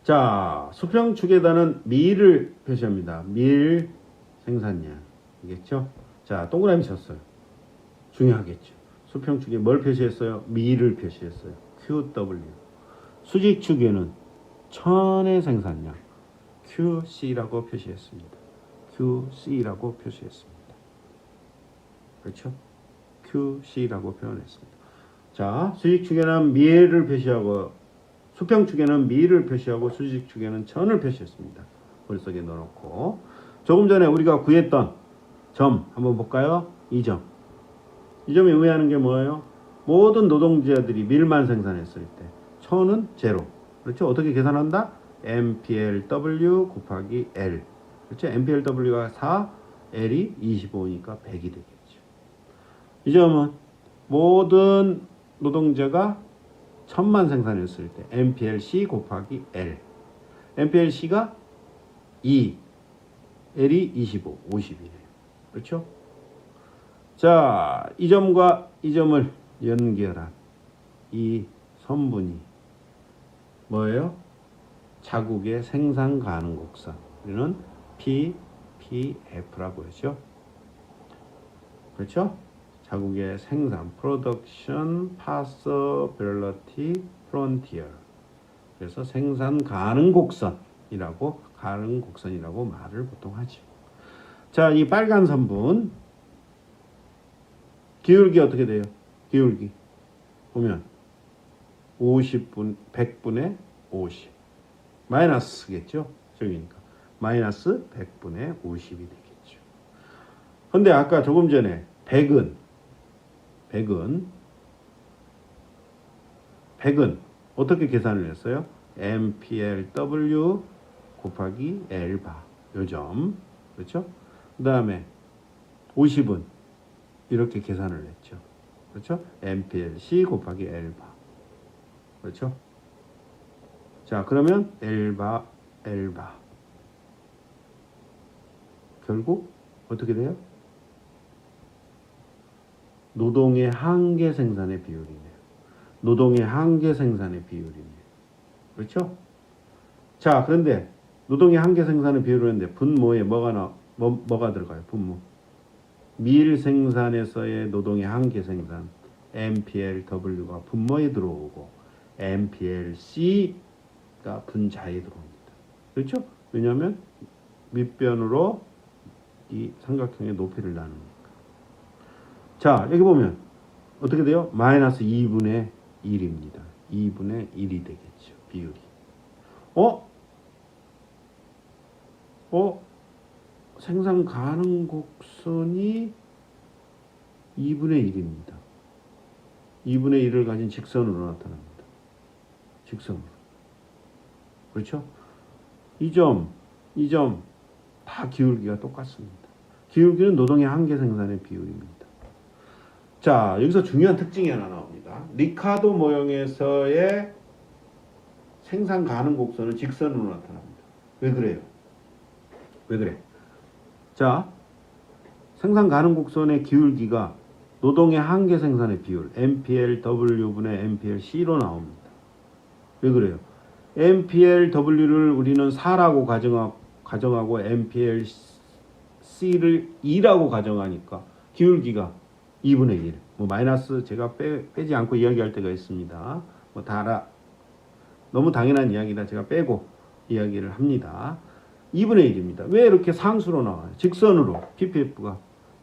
자, 수평축에다는 밀을 표시합니다. 밀 생산량이겠죠? 자, 동그라미 쳤어요. 중요하겠죠. 수평축에 뭘 표시했어요? 밀을 표시했어요. QW. 수직축에는 천의 생산량 QC라고 표시했습니다. QC라고 표시했습니다. 그렇죠? QC라고 표현했습니다. 자, 수직축에는 밀을 표시하고 수평축에는 밀을 표시하고 수직축에는 천을 표시했습니다. 머릿속에 넣어놓고 조금 전에 우리가 구했던 점 한번 볼까요? 이 점. 이 점이 의미하는 게 뭐예요? 모든 노동자들이 밀만 생산했을 때 천은 제로. 그렇죠? 어떻게 계산한다? MPLW 곱하기 L. 그렇죠? MPLW가 4, L이 25니까 100이 되겠죠. 이 점은 모든 노동자가 1000만 생산했을 때 MPLC 곱하기 L. MPLC가 2, L이 25, 50이래요. 그렇죠? 자, 이 점과 이 점을 연결한 이 선분이 뭐예요? 자국의 생산 가능 곡선. 우리는 PPF라고 하죠. 그렇죠? 자국의 생산, Production Possibility Frontier. 그래서 생산 가능 곡선이라고, 가능 곡선이라고 말을 보통 하죠. 자, 이 빨간 선분 기울기 어떻게 돼요? 기울기 보면 100분의 50 마이너스겠죠? 저기니까 마이너스 100분의 50이 되겠죠. 근데 아까 조금 전에 100은 어떻게 계산을 했어요? MPLW 곱하기 L바 요점. 그렇죠? 그 다음에 50은 이렇게 계산을 했죠. 그렇죠? MPLC 곱하기 L바. 그렇죠? 자, 그러면 L바 결국 어떻게 돼요? 노동의 한계 생산의 비율이네요. 노동의 한계 생산의 비율이네요. 그렇죠? 자, 그런데 노동의 한계 생산의 비율인데 분모에 뭐가 들어가요? 분모. 밀 생산에서의 노동의 한계 생산 MPLW가 분모에 들어오고 MPLC가 분자에 들어옵니다. 그렇죠? 왜냐하면 밑변으로 이 삼각형의 높이를 나누니까. 자, 여기 보면 어떻게 돼요? 마이너스 2분의 1입니다. 2분의 1이 되겠죠. 비율이. 생산 가능 곡선이 2분의 1입니다. 2분의 1을 가진 직선으로 나타납니다. 직선으로. 그렇죠? 이 점 다 기울기가 똑같습니다. 기울기는 노동의 한계 생산의 비율입니다. 자, 여기서 중요한 특징이 하나 나옵니다. 리카도 모형에서의 생산 가능 곡선은 직선으로 나타납니다. 왜 그래요? 왜 그래? 자, 생산 가능 곡선의 기울기가 노동의 한계 생산의 비율 MPLW분의 MPLC로 나옵니다. 왜 그래요? MPLW를 우리는 4라고 가정하고 MPLC를 2라고 가정하니까 기울기가 2분의 1. 뭐 마이너스 제가 빼지 않고 이야기할 때가 있습니다. 뭐 다 너무 당연한 이야기다. 제가 빼고 이야기를 합니다. 2분의 1입니다. 왜 이렇게 상수로 나와요? 직선으로 PPF가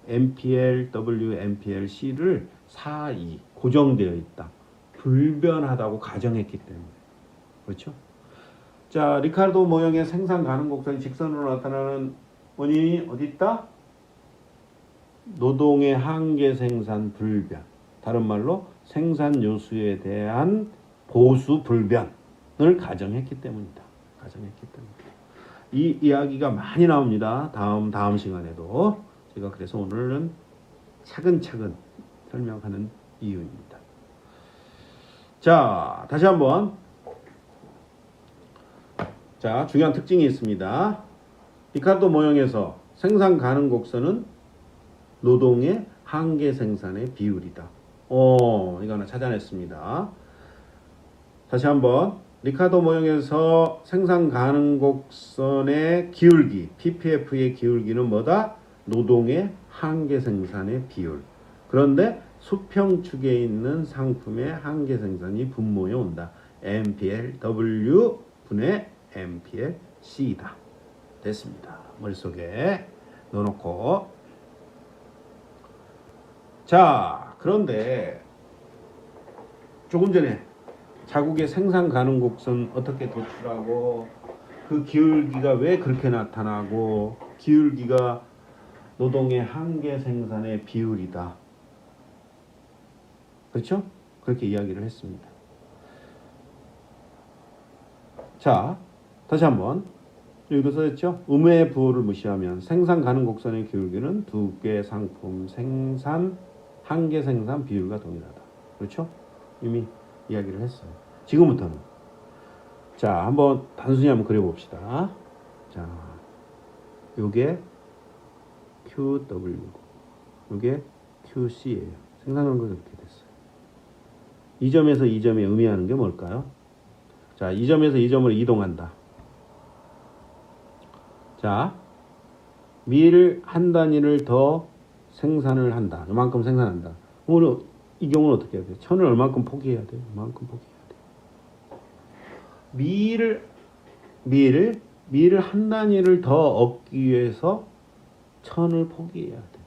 MPLW, MPLC를 4, 2 고정되어 있다. 불변하다고 가정했기 때문에. 그렇죠? 자, 리카르도 모형의 생산 가능 곡선이 직선으로 나타나는 원인이 어디 있다? 노동의 한계 생산 불변. 다른 말로 생산 요소에 대한 보수 불변을 가정했기 때문이다. 가정했기 때문이다. 이 이야기가 많이 나옵니다. 다음 시간에도 제가 그래서 오늘은 차근차근 설명하는 이유입니다. 자, 다시 한번. 자, 중요한 특징이 있습니다. 리카르도 모형에서 생산 가능 곡선은 노동의 한계 생산의 비율이다. 이거 하나 찾아냈습니다. 다시 한번. 리카르도 모형에서 생산 가능 곡선의 기울기, PPF의 기울기는 뭐다? 노동의 한계 생산의 비율. 그런데 수평축에 있는 상품의 한계 생산이 분모에 온다. MPLW 분의 MPLC다. 됐습니다. 머릿속에 넣어놓고. 자, 그런데 조금 전에 자국의 생산 가능 곡선 어떻게 도출하고 그 기울기가 왜 그렇게 나타나고 기울기가 노동의 한계 생산의 비율이다. 그렇죠? 그렇게 이야기를 했습니다. 자, 다시 한번. 여기도 써있죠? 음의 부호를 무시하면 생산 가능 곡선의 기울기는 두 개의 상품 생산 한계 생산 비율과 동일하다. 그렇죠? 이미 이야기를 했어요. 지금부터는 자, 한번 단순히 한번 그려봅시다. 자, 요게 QW고 요게 QC예요. 생산하는 거 그렇게 됐어요. 이 점에서 이 점이 의미하는 게 뭘까요? 자, 이 점에서 이 점으로 이동한다. 자, 밀 한 단위를 더 생산을 한다. 이만큼 생산한다. 오늘 이 경우는 어떻게 해야 돼요? 천을 얼만큼 포기해야 돼요? 이만큼 포기해야 돼요. 밀을 한 단위를 더 얻기 위해서 천을 포기해야 된다.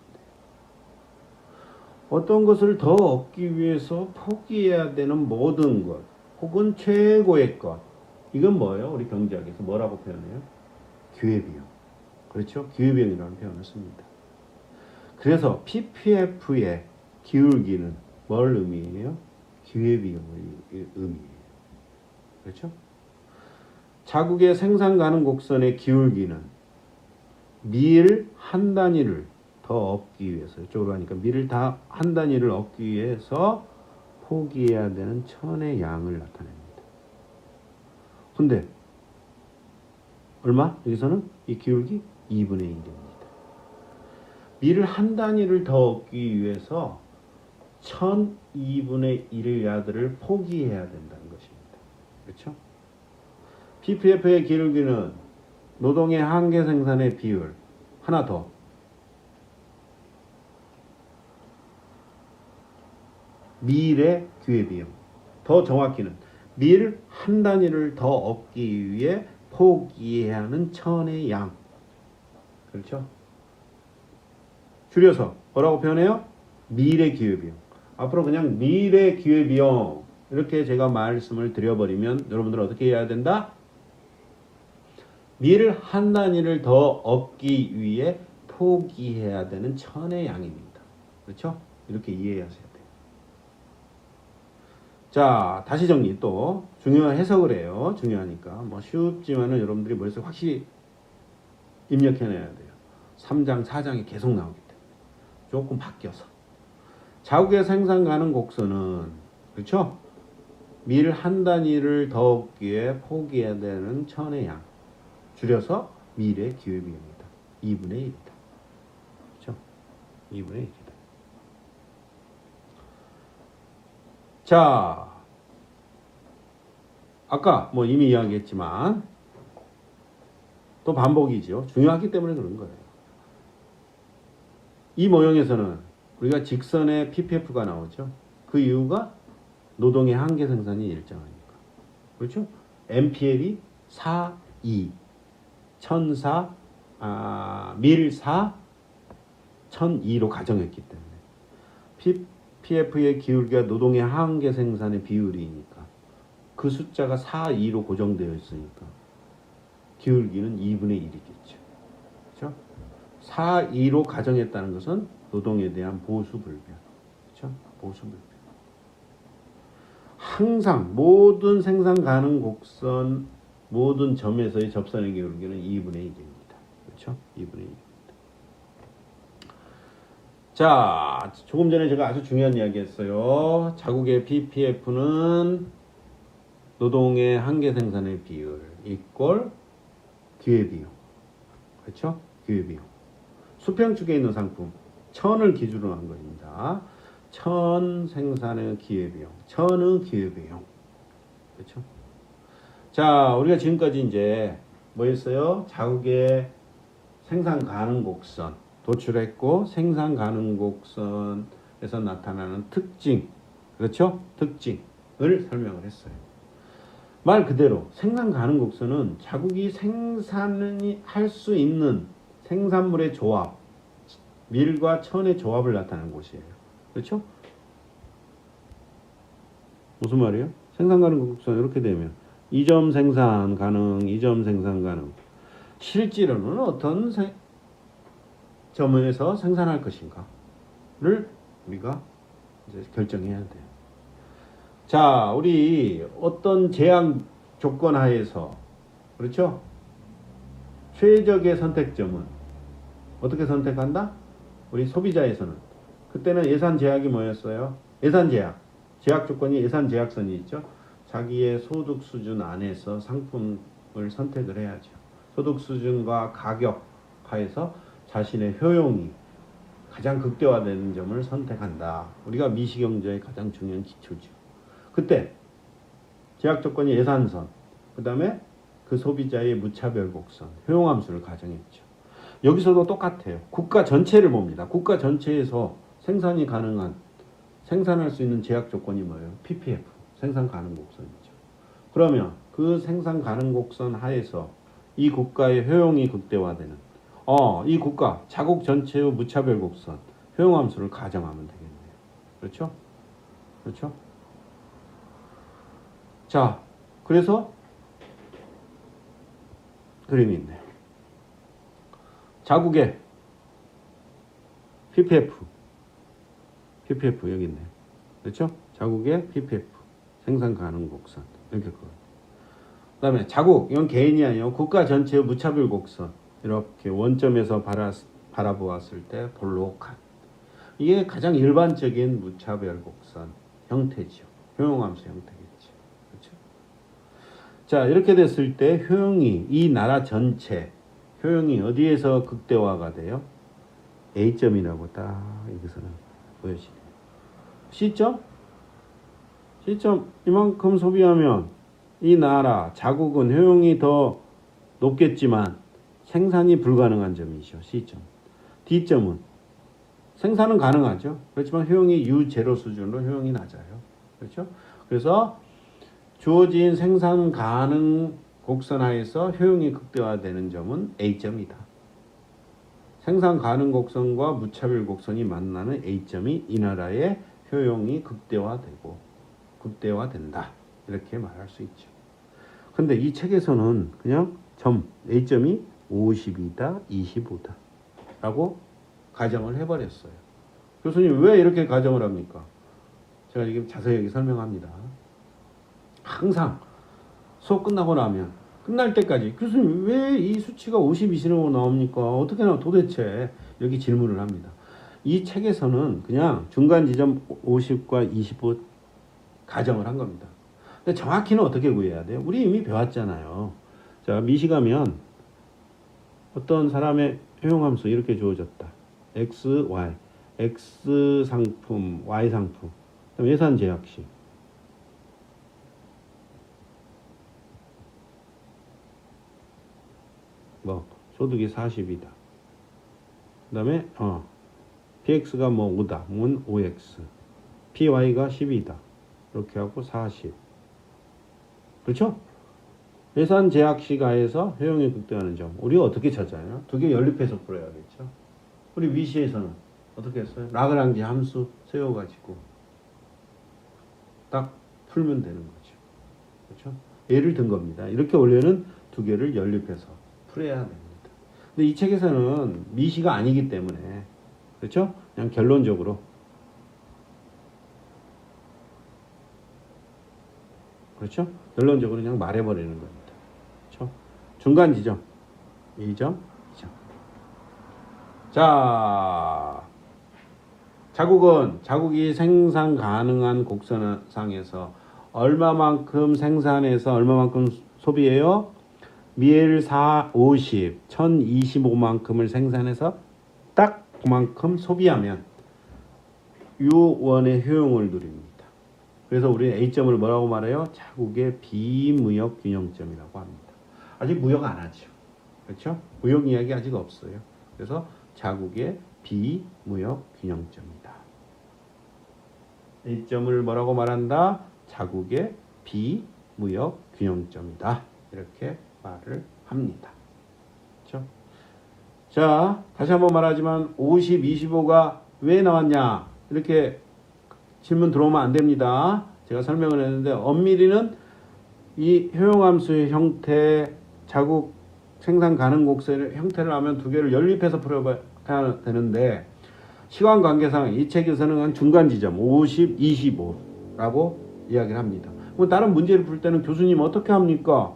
어떤 것을 더 얻기 위해서 포기해야 되는 모든 것, 혹은 최고의 것. 이건 뭐예요? 우리 경제학에서 뭐라고 표현해요? 기회비용. 그렇죠? 기회비용이라는 표현을 씁니다. 그래서 PPF의 기울기는 뭘 의미해요? 기회비용을 의미해요. 그렇죠? 자국의 생산 가능 곡선의 기울기는 밀 한 단위를 더 얻기 위해서, 이쪽으로 하니까 밀을 다 한 단위를 얻기 위해서 포기해야 되는 천의 양을 나타냅니다. 근데 얼마? 여기서는 이 기울기 2분의 1입니다. 밀을 한 단위를 더 얻기 위해서 1002분의 1 야드를 포기해야 된다는 것입니다. 그렇죠? PPF의 기울기는 노동의 한계 생산의 비율 하나 더 밀의 기회비용, 더 정확히는 밀 한 단위를 더 얻기 위해 포기해야 하는 천의 양. 그렇죠? 줄여서 뭐라고 표현해요? 밀의 기회비용. 앞으로 그냥 밀의 기회비용 이렇게 제가 말씀을 드려버리면 여러분들은 어떻게 해야 된다? 밀 한 단위를 더 얻기 위해 포기해야 되는 천의 양입니다. 그렇죠? 이렇게 이해하셔야 돼요. 자, 다시 정리 또 중요한 해석을 해요. 중요하니까 뭐 쉽지만은 여러분들이 머릿속에 확실히 입력해내야 돼요. 3장, 4장이 계속 나오기 때문에 조금 바뀌어서 자국의 생산 가능 곡선은 그렇죠? 밀 한 단위를 더 얻기에 포기해야 되는 천의 양, 줄여서 밀의 기회비용이다. 2분의 1이다. 그렇죠? 2분의 1이다. 자, 아까 뭐 이미 이야기했지만 또 반복이죠. 중요하기 때문에 그런 거예요. 이 모형에서는 우리가 직선의 PPF가 나오죠. 그 이유가 노동의 한계 생산이 일정하니까. 그렇죠? MPL이 4, 2, 1004, 밀 4, 1002로 가정했기 때문에 PPF의 기울기가 노동의 한계 생산의 비율이니까 그 숫자가 4, 2로 고정되어 있으니까 기울기는 2분의 1이겠죠. 그렇죠? 4, 2로 가정했다는 것은 노동에 대한 보수불변. 그렇죠? 보수불변. 항상 모든 생산 가능 곡선 모든 점에서의 접선의 기울기는 2분의 1입니다. 그렇죠? 2분의 1. 자, 조금 전에 제가 아주 중요한 이야기 했어요. 자국의 PPF는 노동의 한계 생산의 비율 이꼴 기회비용. 그렇죠? 기회비용. 수평축에 있는 상품, 천을 기준으로 한 것입니다. 천 생산의 기회비용, 천의 기회비용. 그렇죠? 자, 우리가 지금까지 이제 뭐 했어요? 자국의 생산 가능 곡선 도출했고, 생산 가능 곡선에서 나타나는 특징, 그렇죠? 특징을 설명을 했어요. 말 그대로 생산 가능 곡선은 자국이 생산이 할 수 있는 생산물의 조합, 밀과 천의 조합을 나타내는 곳이에요. 그렇죠? 무슨 말이에요? 생산 가능 곡선 이렇게 되면 2점 생산 가능, 2점 생산 가능. 실제로는 어떤 점에서 생산할 것인가를 우리가 이제 결정해야 돼요. 자, 우리 어떤 제약 조건 하에서, 그렇죠? 최적의 선택점은 어떻게 선택한다? 우리 소비자에서는. 그때는 예산 제약이 뭐였어요? 예산 제약. 제약 조건이 예산 제약선이 있죠. 자기의 소득 수준 안에서 상품을 선택을 해야죠. 소득 수준과 가격 하에서 자신의 효용이 가장 극대화되는 점을 선택한다. 우리가 미시경제의 가장 중요한 기초죠. 그때 제약 조건이 예산선, 그 다음에 그 소비자의 무차별 곡선, 효용함수를 가정했죠. 여기서도 똑같아요. 국가 전체를 봅니다. 국가 전체에서 생산이 가능한, 생산할 수 있는 제약 조건이 뭐예요? PPF, 생산 가능 곡선이죠. 그러면 그 생산 가능 곡선 하에서 이 국가의 효용이 극대화되는, 이 국가 자국 전체의 무차별 곡선, 효용함수를 가정하면 되겠네요. 그렇죠? 그렇죠? 자, 그래서 그림이 있네요. 자국의 PPF 여기 있네요. 그렇죠? 자국의 PPF 생산 가능 곡선 이렇게 그 다음에 자국, 이건 개인이 아니에요. 국가 전체의 무차별 곡선 이렇게 원점에서 바라보았을 때 볼록한, 이게 가장 일반적인 무차별 곡선 형태죠. 효용함수 형태겠죠. 그렇죠? 자, 이렇게 됐을 때 효용이, 이 나라 전체 효용이 어디에서 극대화가 돼요? A점이라고 딱 여기서는 보여지네요. C점? C점 이만큼 소비하면 이 나라 자국은 효용이 더 높겠지만 생산이 불가능한 점이죠. C점. D점은 생산은 가능하죠. 그렇지만 효용이 U0 수준으로 효용이 낮아요. 그렇죠? 그래서 주어진 생산 가능 곡선 하에서 효용이 극대화되는 점은 A점이다. 생산 가능 곡선과 무차별 곡선이 만나는 A점이 이 나라의 효용이 극대화된다. 이렇게 말할 수 있죠. 근데 이 책에서는 그냥 A점이 50이다, 25다 라고 가정을 해버렸어요. 교수님 왜 이렇게 가정을 합니까? 제가 지금 자세히 설명합니다. 항상 수업 끝나고 나면 끝날 때까지 교수님 왜 이 수치가 50이시라고 나옵니까? 어떻게 나와? 도대체 이렇게 질문을 합니다. 이 책에서는 그냥 중간 지점 50과 25 가정을 한 겁니다. 근데 정확히는 어떻게 구해야 돼요? 우리 이미 배웠잖아요. 자, 미시 가면 어떤 사람의 효용함수 이렇게 주어졌다. X, Y. X 상품, Y 상품. 그다음에 예산 제약시. 뭐 소득이 40이다. 그다음에 px가 뭐 5다. 문 5x. py가 10이다. 이렇게 하고 40. 그렇죠? 예산 제약 시가에서 효용이 극대화하는 점. 우리가 어떻게 찾아요? 두 개 연립해서 풀어야겠죠. 우리 위시에서는 어떻게 했어요? 라그랑지 함수 세워가지고 딱 풀면 되는 거죠. 그렇죠? 예를 든 겁니다. 이렇게 원래는 두 개를 연립해서 풀어야 됩니다. 근데 이 책에서는 미시가 아니기 때문에 그렇죠? 그냥 결론적으로 그렇죠? 결론적으로 그냥 말해버리는 겁니다. 그렇죠? 중간 지점 2점, 2점. 자, 자국이 생산 가능한 곡선상에서 얼마만큼 생산해서 얼마만큼 소비해요? 밀 50, 1025만큼을 생산해서 딱 그만큼 소비하면 U1의 효용을 누립니다. 그래서 우리는 A점을 뭐라고 말해요? 자국의 비무역 균형점이라고 합니다. 아직 무역 안 하죠. 그렇죠? 무역 이야기 아직 없어요. 그래서 자국의 비무역 균형점이다. A점을 뭐라고 말한다? 자국의 비무역 균형점이다. 이렇게 말을 합니다. 그렇죠? 자, 다시 한번 말하지만 50, 25가 왜 나왔냐? 이렇게 질문 들어오면 안 됩니다. 제가 설명을 했는데 엄밀히는 이 효용함수의 형태, 자국 생산 가능 곡선의 형태를 하면 두 개를 연립해서 풀어봐야 되는데 시간 관계상 이 책에서는 한 중간 지점 50, 25라고 이야기를 합니다. 그럼 다른 문제를 풀 때는 교수님 어떻게 합니까?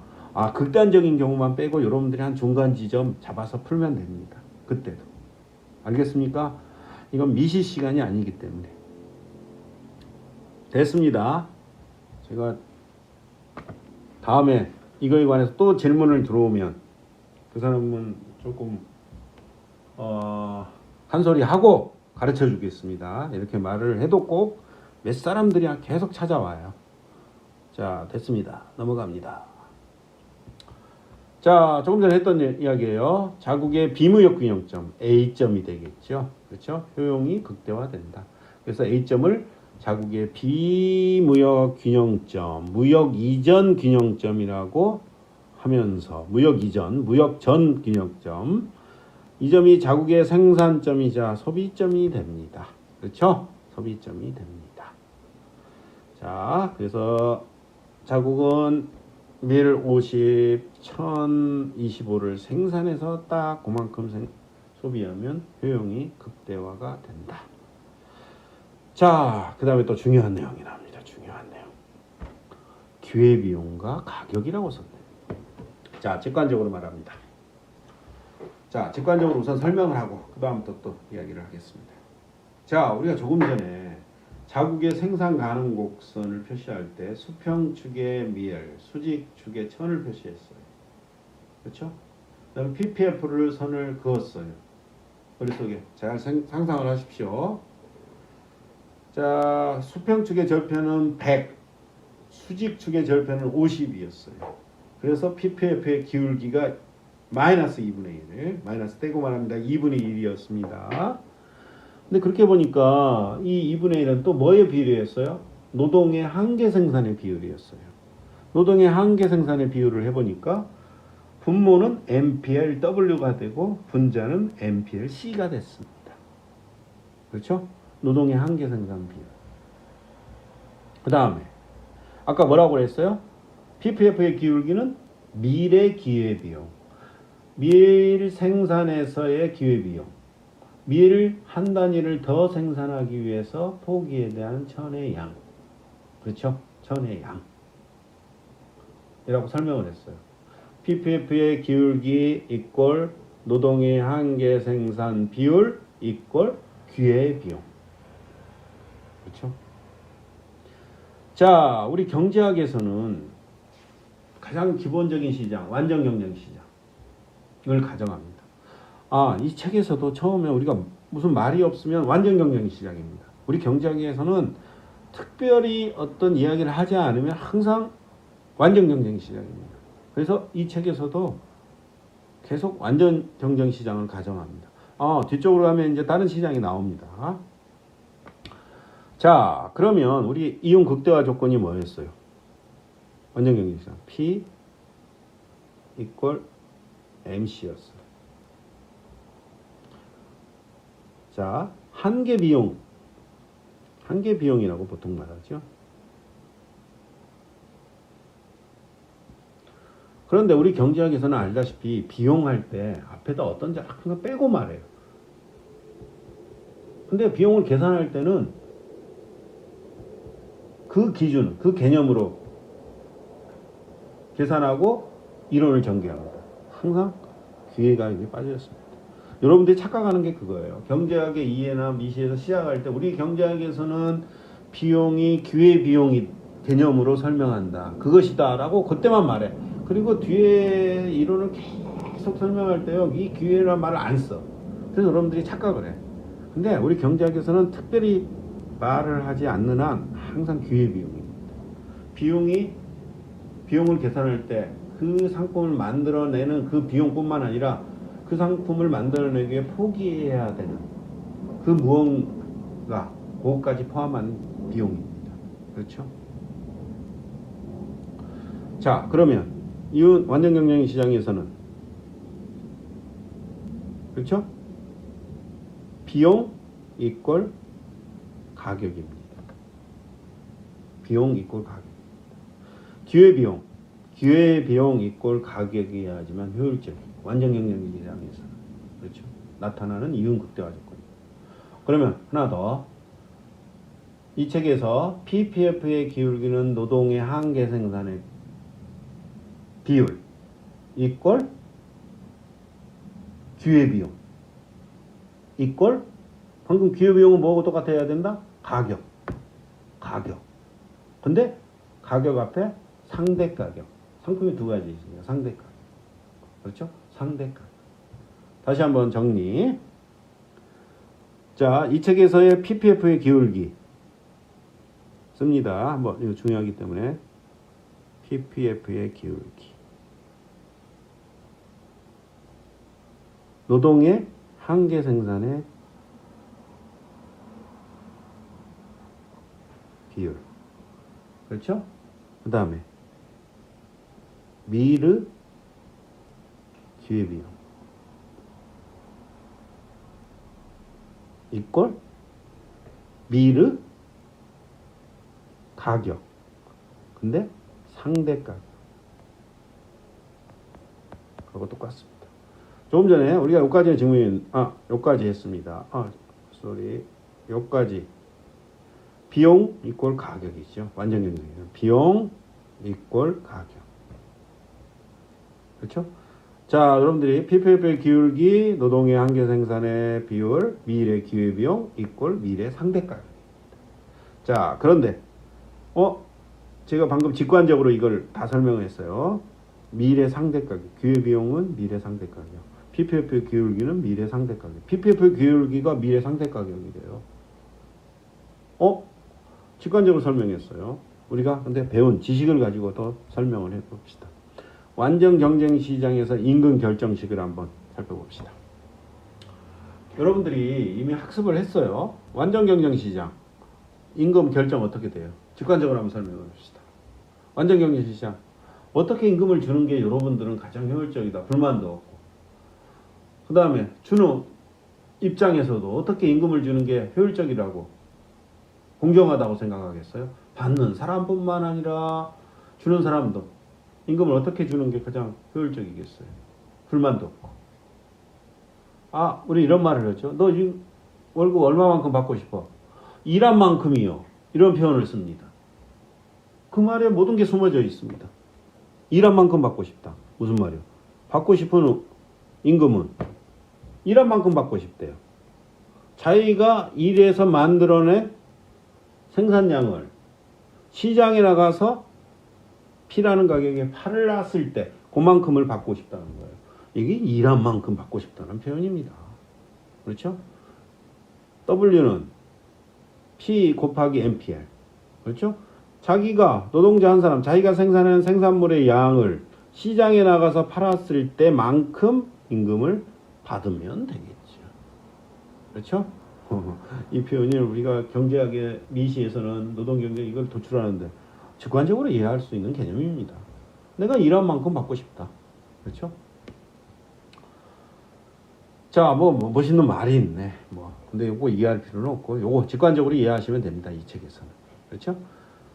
극단적인 경우만 빼고 여러분들이 한 중간 지점 잡아서 풀면 됩니다. 그때도. 알겠습니까? 이건 미시 시간이 아니기 때문에. 됐습니다. 제가 다음에 이거에 관해서 또 질문을 들어오면 그 사람은 조금 한 소리 하고 가르쳐 주겠습니다. 이렇게 말을 해도 꼭 몇 사람들이 계속 찾아와요. 자, 됐습니다. 넘어갑니다. 자, 조금 전에 했던 이야기예요. 자국의 비무역 균형점 A점이 되겠죠. 그렇죠? 효용이 극대화된다. 그래서 A점을 자국의 비무역 균형점, 무역 이전 균형점이라고 하면서 무역 이전, 무역 전 균형점 이 점이 자국의 생산점이자 소비점이 됩니다. 그렇죠? 소비점이 됩니다. 자, 그래서 자국은 밀 50, 1025를 생산해서 딱 그만큼 소비하면 효용이 극대화가 된다. 자, 그 다음에 또 중요한 내용이 나옵니다. 중요한 내용. 기회비용과 가격이라고 썼네요. 자, 직관적으로 말합니다. 자, 직관적으로 우선 설명을 하고 그 다음부터 또 이야기를 하겠습니다. 자, 우리가 조금 전에 자국의 생산 가능 곡선을 표시할 때 수평축의 밀, 수직축의 천을 표시했어요. 그렇죠? 그다음에 PPF를 선을 그었어요. 머릿속에 잘 상상을 하십시오. 자, 수평축의 절편은 100, 수직축의 절편은 50이었어요. 그래서 PPF의 기울기가 마이너스 2분의 1, 마이너스 떼고 말합니다. 2분의 1이었습니다. 근데 그렇게 보니까 이 2분의 1은 또 뭐의 비율이었어요? 노동의 한계 생산의 비율이었어요. 노동의 한계 생산의 비율을 해보니까 분모는 MPLW가 되고 분자는 MPLC가 됐습니다. 그렇죠? 노동의 한계 생산 비율. 그 다음에 아까 뭐라고 그랬어요? PPF의 기울기는 밀의 기회비용, 밀 생산에서의 기회비용, 밀 한 단위를 더 생산하기 위해서 포기에 대한 천의 양. 그렇죠? 천의 양. 이라고 설명을 했어요. PPF의 기울기 이꼴 노동의 한계 생산 비율 이꼴 기회 비용. 그렇죠? 자, 우리 경제학에서는 가장 기본적인 시장, 완전 경쟁 시장을 가정합니다. 이 책에서도 처음에 우리가 무슨 말이 없으면 완전 경쟁 시장입니다. 우리 경제학에서는 특별히 어떤 이야기를 하지 않으면 항상 완전 경쟁 시장입니다. 그래서 이 책에서도 계속 완전 경쟁 시장을 가정합니다. 뒤쪽으로 가면 이제 다른 시장이 나옵니다. 자, 그러면 우리 이용 극대화 조건이 뭐였어요? 완전 경쟁 시장. P equal MC였어요. 자, 한계 비용이라고 보통 말하죠. 그런데 우리 경제학에서는 알다시피 비용할 때 앞에다 어떤 작은 거 빼고 말해요. 근데 비용을 계산할 때는 그 기준, 그 개념으로 계산하고 이론을 전개합니다. 항상 기회가 여기 빠져 있습니다. 여러분들이 착각하는 게 그거예요. 경제학의 이해나 미시에서 시작할 때 우리 경제학에서는 비용이 기회 비용이 개념으로 설명한다. 그것이다 라고 그때만 말해. 그리고 뒤에 이론을 계속 설명할 때요. 이 기회라는 말을 안 써. 그래서 여러분들이 착각을 해. 근데 우리 경제학에서는 특별히 말을 하지 않는 한 항상 기회 비용입니다. 비용을 계산할 때 그 상품을 만들어내는 그 비용뿐만 아니라 그 상품을 만들어내기 위해 포기해야 되는 그 무언가 그것까지 포함한 비용입니다. 그렇죠? 자, 그러면 이 완전 경쟁 시장에서는 그렇죠? 비용 이꼴 가격입니다. 비용 이꼴 가격. 기회 비용 이꼴 가격이야지만 효율적인 완전 경쟁 시장에서는 그렇죠? 나타나는 이윤 극대화 조건입니다. 그러면 하나 더. 이 책에서 PPF의 기울기는 노동의 한계 생산의 비율 이꼴 기회비용 이꼴 방금 기회비용은 뭐하고 똑같아야 된다? 가격. 근데 가격 앞에 상대 가격. 상품이 두 가지 있습니다. 상대 가격. 그렇죠? 상대 가격. 다시 한번 정리. 자, 이 책에서의 PPF의 기울기 씁니다. 한번 이거 중요하기 때문에 PPF의 기울기. 노동의 한계 생산의 비율. 그렇죠? 그 다음에 미르 기회비용 이꼴 미르 가격. 근데 상대 가격. 그거 똑같습니다. 조금 전에 우리가 여기까지 여기까지 했습니다. 여기까지. 비용 이꼴 가격이죠. 완전 경쟁이에요. 비용 이꼴 가격. 그렇죠? 자, 여러분들이 PPF의 기울기, 노동의 한계 생산의 비율, 미래 기회비용 이꼴 미래 상대 가격입니다. 자, 그런데 제가 방금 직관적으로 이걸 다 설명을 했어요. 미래 상대 가격, 기회비용은 미래 상대 가격, PPF의 기울기는 미래 상대 가격. PPF의 기울기가 미래 상대 가격이 돼요. 직관적으로 설명했어요. 우리가 근데 배운 지식을 가지고 더 설명을 해봅시다. 완전 경쟁 시장에서 임금 결정식을 한번 살펴봅시다. 여러분들이 이미 학습을 했어요. 완전 경쟁 시장 임금 결정 어떻게 돼요? 직관적으로 한번 설명해 봅시다. 완전 경쟁 시장 어떻게 임금을 주는 게 여러분들은 가장 효율적이다. 불만도 없고. 그 다음에 주는 입장에서도 어떻게 임금을 주는 게 효율적이라고 공정하다고 생각하겠어요? 받는 사람뿐만 아니라 주는 사람도 임금을 어떻게 주는 게 가장 효율적이겠어요? 불만도 없고. 우리 이런 말을 했죠. 너 지금 월급 얼마만큼 받고 싶어? 일한 만큼이요. 이런 표현을 씁니다. 그 말에 모든 게 숨어져 있습니다. 일한 만큼 받고 싶다. 무슨 말이요? 받고 싶은 임금은 일한 만큼 받고 싶대요. 자기가 일해서 만들어낸 생산량을 시장에 나가서 P라는 가격에 팔았을 때 그만큼을 받고 싶다는 거예요. 이게 일한 만큼 받고 싶다는 표현입니다. 그렇죠? W는 P 곱하기 MPL. 그렇죠? 자기가 노동자 한 사람 자기가 생산하는 생산물의 양을 시장에 나가서 팔았을 때만큼 임금을 받으면 되겠죠. 그렇죠? 이 표현이 우리가 경제학의 미시에서는 노동경제 이걸 도출하는데 직관적으로 이해할 수 있는 개념입니다. 내가 일한 만큼 받고 싶다. 그렇죠? 자, 멋있는 말이 있네. 근데 요거 이해할 필요는 없고, 요거 직관적으로 이해하시면 됩니다. 이 책에서는. 그렇죠?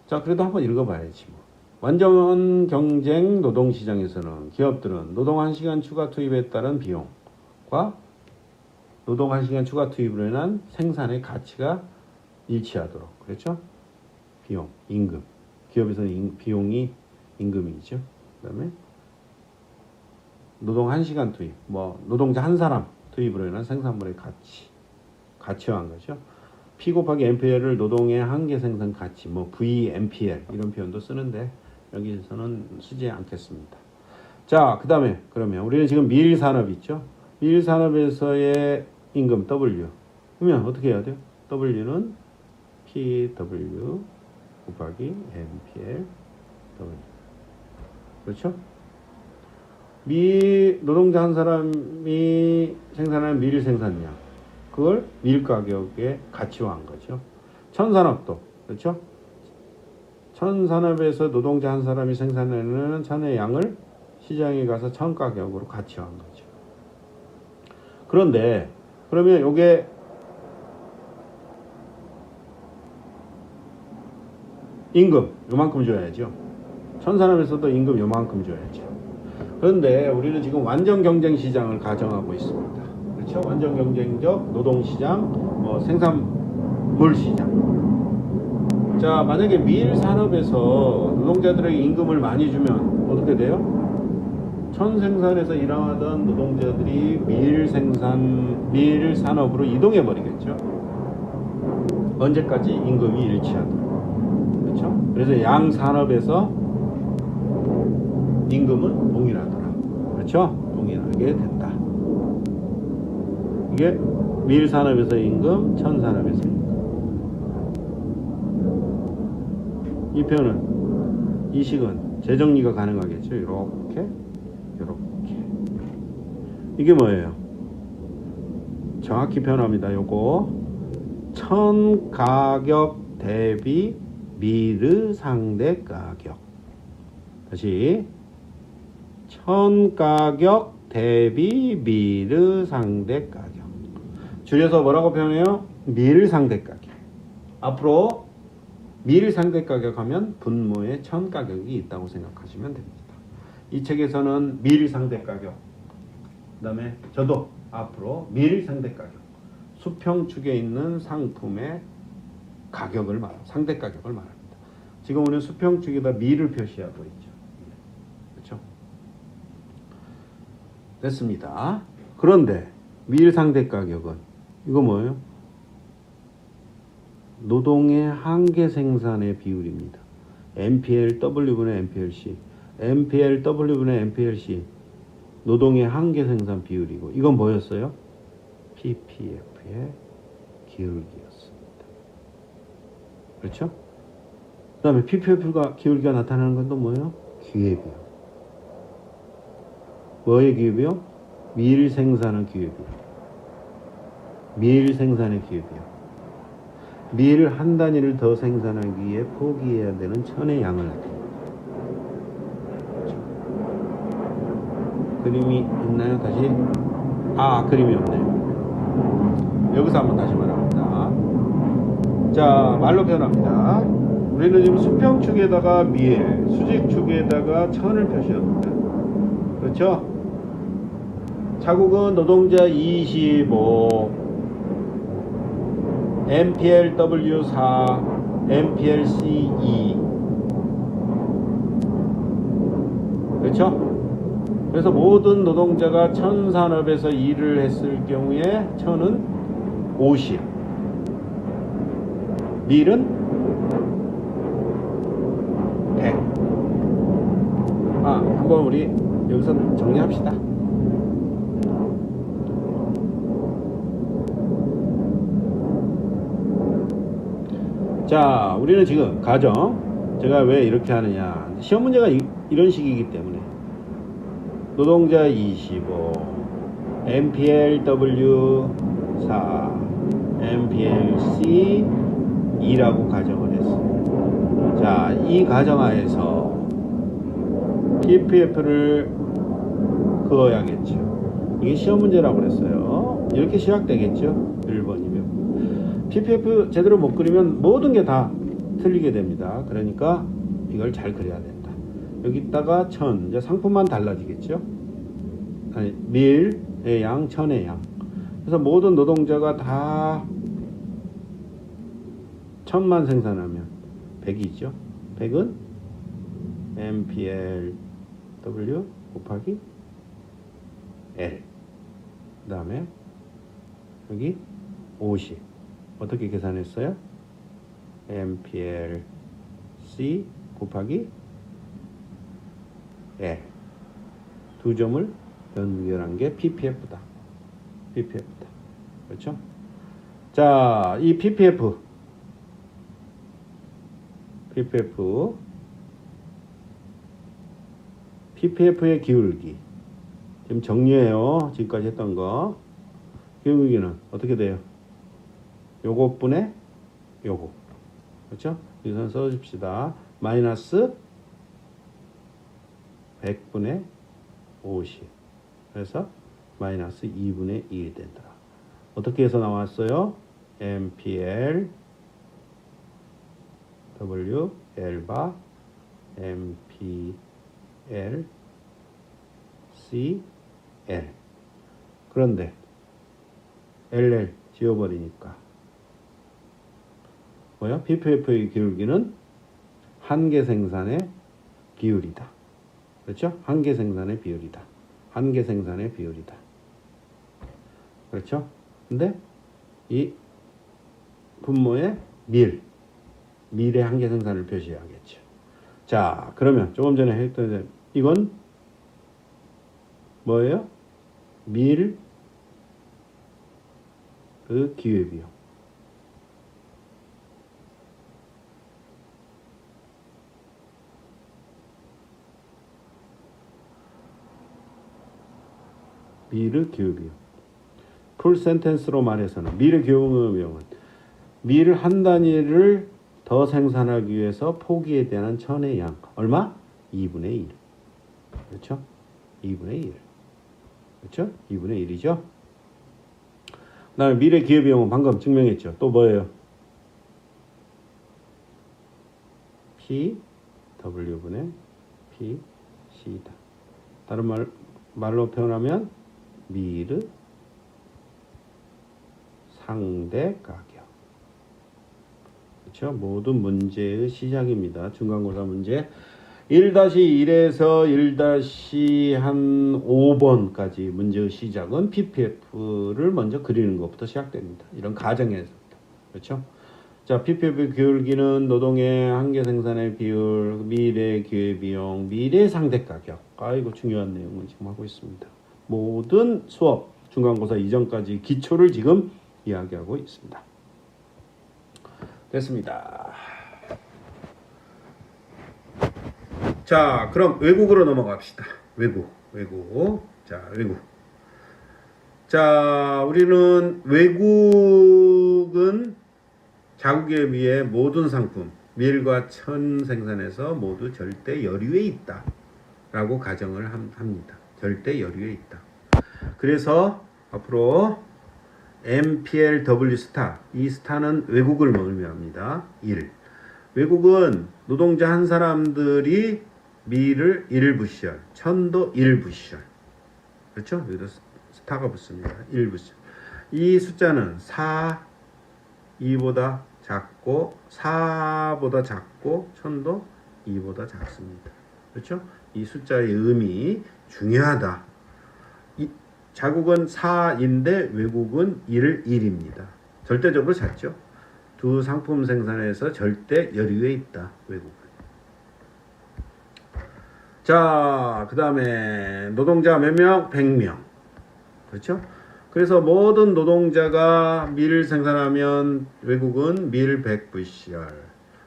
자, 그래도 한번 읽어봐야지 완전 경쟁 노동시장에서는 기업들은 노동 1시간 추가 투입에 따른 비용과 노동 1시간 추가 투입으로 인한 생산의 가치가 일치하도록. 그렇죠? 비용, 임금. 기업에서는 비용이 임금이죠. 그 다음에 노동 1시간 투입, 노동자 한 사람 투입으로 인한 생산물의 가치화한 거죠. P 곱하기 MPL을 노동의 한계 생산 가치, VMPL 이런 표현도 쓰는데 여기서는 쓰지 않겠습니다. 자, 그 다음에 그러면 우리는 지금 밀산업 있죠. 밀산업에서의 임금 W. 그러면 어떻게 해야 돼요? W는 PW 곱하기 MPL W. 그렇죠? 노동자 한 사람이 생산하는 밀 생산량, 그걸 밀 가격에 가치화한 거죠. 천산업도 그렇죠. 천산업에서 노동자 한 사람이 생산하는 천의 양을 시장에 가서 천 가격으로 가치화한 거죠. 그런데 그러면 요게 임금 요만큼 줘야죠. 천산업에서도 임금 요만큼 줘야죠. 그런데 우리는 지금 완전 경쟁 시장을 가정하고 있습니다. 그렇죠? 완전 경쟁적 노동 시장, 생산물 시장. 자, 만약에 밀 산업에서 노동자들에게 임금을 많이 주면 어떻게 돼요? 천 생산에서 일하던 노동자들이 밀 산업으로 이동해 버리겠죠. 언제까지? 임금이 일치하도록. 그렇죠? 그래서 양 산업에서 임금은 동일하더라. 그렇죠? 동일하게 된다. 이게 밀산업에서 임금, 천산업에서 임금. 이 표현은, 이 식은 재정리가 가능하겠죠. 이렇게. 이게 뭐예요? 정확히 표현합니다. 요거 천 가격 대비 밀의 상대 가격. 다시 천 가격 대비 밀의 상대 가격. 줄여서 뭐라고 표현해요? 밀 상대 가격. 앞으로 밀 상대 가격 하면 분모에 천 가격이 있다고 생각하시면 됩니다. 이 책에서는 밀 상대 가격, 그 다음에 저도 앞으로 밀 상대 가격, 수평축에 있는 상품의 가격을 상대 가격을 말합니다. 지금 우리는 수평축에다 밀을 표시하고 있죠. 그렇죠? 됐습니다. 그런데 밀 상대 가격은 이거 뭐예요? 노동의 한계 생산의 비율입니다. MPLW분의 MPLC. MPLW분의 MPLC. 노동의 한계 생산 비율이고, 이건 뭐였어요? PPF의 기울기였습니다. 그렇죠? 그 다음에 PPF가 기울기가 나타나는 건 또 뭐예요? 기회비용. 뭐의 기회비용? 밀 생산의 기회비용. 밀 생산의 기회비용. 밀을 한 단위를 더 생산하기 위해 포기해야 되는 천의 양을 나타냅니다. 그림이 있나요? 다시? 그림이 없네요. 여기서 한번 다시 말합니다. 자, 말로 표현합니다. 우리는 지금 수평축에다가 밀, 수직축에다가 천을 표시합니다. 그렇죠? 자국은 노동자 25, MPLW4, MPLC2. 그렇죠? 그래서 모든 노동자가 천산업에서 일을 했을 경우에 천은 50, 밀은 100. 한번 우리 여기서 정리합시다. 자, 우리는 지금 가정, 제가 왜 이렇게 하느냐, 시험 문제가 이런 식이기 때문에 노동자 25, MPLW 4, MPLC 2라고 가정을 했어요. 자, 이 가정하에서 PPF를 그어야겠죠. 이게 시험 문제라고 그랬어요. 이렇게 시작되겠죠. 1번이면. PPF 제대로 못 그리면 모든 게 다 틀리게 됩니다. 그러니까 이걸 잘 그려야 된다. 여기다가 천, 이제 상품만 달라지겠죠. 아니, 밀의 양, 천의 양. 그래서 모든 노동자가 다 1000만 생산하면 100이죠. 100은 MPLW 곱하기 L. 그 다음에 여기 50. 어떻게 계산했어요? MPLC 곱하기 L. 두 점을 연결한 게 PPF다. PPF다. 그렇죠? 자, 이 PPF의 기울기. 지금 정리해요. 지금까지 했던 거. 기울기는 어떻게 돼요? 요것분의 요거. 그렇죠? 여기서 써줍시다. 마이너스 100분의 50. 그래서 마이너스 2분의 1이 된다. 어떻게 해서 나왔어요? MPL W L바 MPL C L. 그런데 LL 지워버리니까 뭐야? PPF의 기울기는 한계 생산의 비율이다. 그렇죠? 한계 생산의 비율이다. 한계 생산의 비율이다. 그렇죠? 근데 이 분모의 밀의 한계 생산을 표시해야겠죠. 자, 그러면 조금 전에 했던 이건 뭐예요? 밀 그 기회비용. 밀의 기회비용. 풀 센텐스로 말해서는 밀의 기회비용은 밀 한 단위를 더 생산하기 위해서 포기에 대한 천의 양. 얼마? 2분의 1. 그렇죠? 2분의 1. 그렇죠? 2분의 1이죠? 그 다음에 밀의 기회비용은 방금 증명했죠. 또 뭐예요? PW분의 PC다. 다른 말로 표현하면 밀의 상대 가격. 그렇죠? 모든 문제의 시작입니다. 중간고사 문제 1-1에서 1-5번까지 문제의 시작은 PPF를 먼저 그리는 것부터 시작됩니다. 이런 가정에서부터. 그렇죠? 자, PPF 기울기는 노동의 한계 생산의 비율, 밀의 기회비용, 밀의 상대 가격. 이거 중요한 내용을 지금 하고 있습니다. 모든 수업, 중간고사 이전까지 기초를 지금 이야기하고 있습니다. 됐습니다. 자, 그럼 외국으로 넘어갑시다. 외국. 자, 우리는 외국은 자국에 비해 모든 상품, 밀과 천 생산에서 모두 절대 여류에 있다. 라고 가정을 합니다. 절대 여류에 있다. 그래서 앞으로 MPLW 스타, 이 스타는 외국을 의미합니다. 1. 외국은 노동자 한 사람들이 밀을 1부시얼, 천도 1부시얼. 그렇죠? 여기도 스타가 붙습니다. 1부시얼. 이 숫자는 4, 2보다 작고 4보다 작고 천도 2보다 작습니다. 그렇죠? 이 숫자의 의미 중요하다. 자국은 4인데 외국은 1입니다. 절대적으로 작죠. 두 상품 생산에서 절대 여류에 있다. 외국은. 자, 그 다음에 노동자 몇 명? 100명. 그렇죠? 그래서 모든 노동자가 밀을 생산하면 외국은 밀 100부시얼.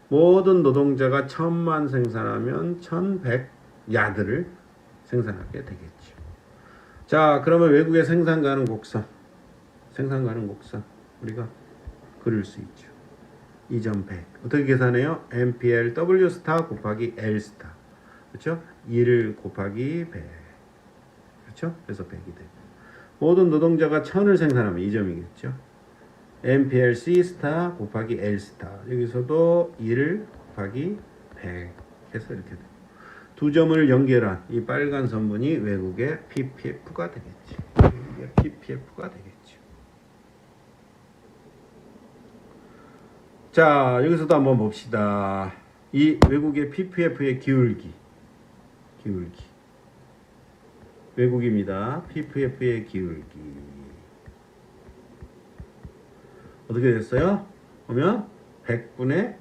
모든 노동자가 1000만 생산하면 1100 야드를 생산하게 되겠죠. 자, 그러면 외국의 생산 가능 곡선, 우리가 그릴 수 있죠. 2.100 어떻게 계산해요? MPL W 스타 곱하기 L 스타, 그렇죠? 1 곱하기 100, 그렇죠? 그래서 100이 되고, 모든 노동자가 1000을 생산하면 2점이겠죠. MPL C 스타 곱하기 L 스타, 여기서도 1 곱하기 100 해서 이렇게 돼요. 두 점을 연결한 이 빨간 선분이 외국의 PPF가 되겠지. 외국의 PPF가 되겠죠. 자, 여기서도 한번 봅시다. 이 외국의 PPF의 기울기. 외국입니다. PPF의 기울기. 어떻게 됐어요? 보면 100분의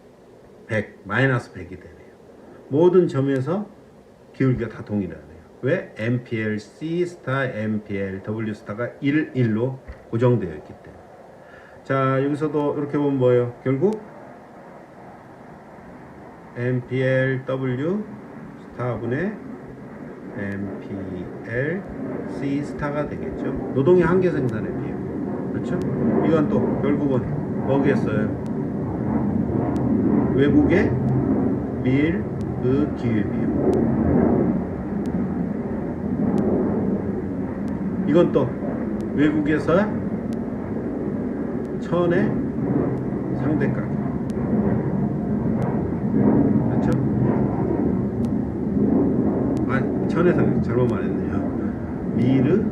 100, 마이너스 100이 되네요. 모든 점에서 기울기가 다 동일하네요. 왜? MPL C 스타, MPL W 스타가 1, 1로 고정되어 있기 때문에. 자, 여기서도 이렇게 보면 뭐예요? 결국 MPL W 스타분의 MPL C 스타가 되겠죠. 노동의 한계 생산에 비해. 그렇죠? 이건 또 결국은 뭐겠어요? 외국의 밀, 기회비용. 이건 또 외국에서 1000의 상대 가격. 그렇죠? 아니, 1000의 상대, 잘못 말했네요. 밀의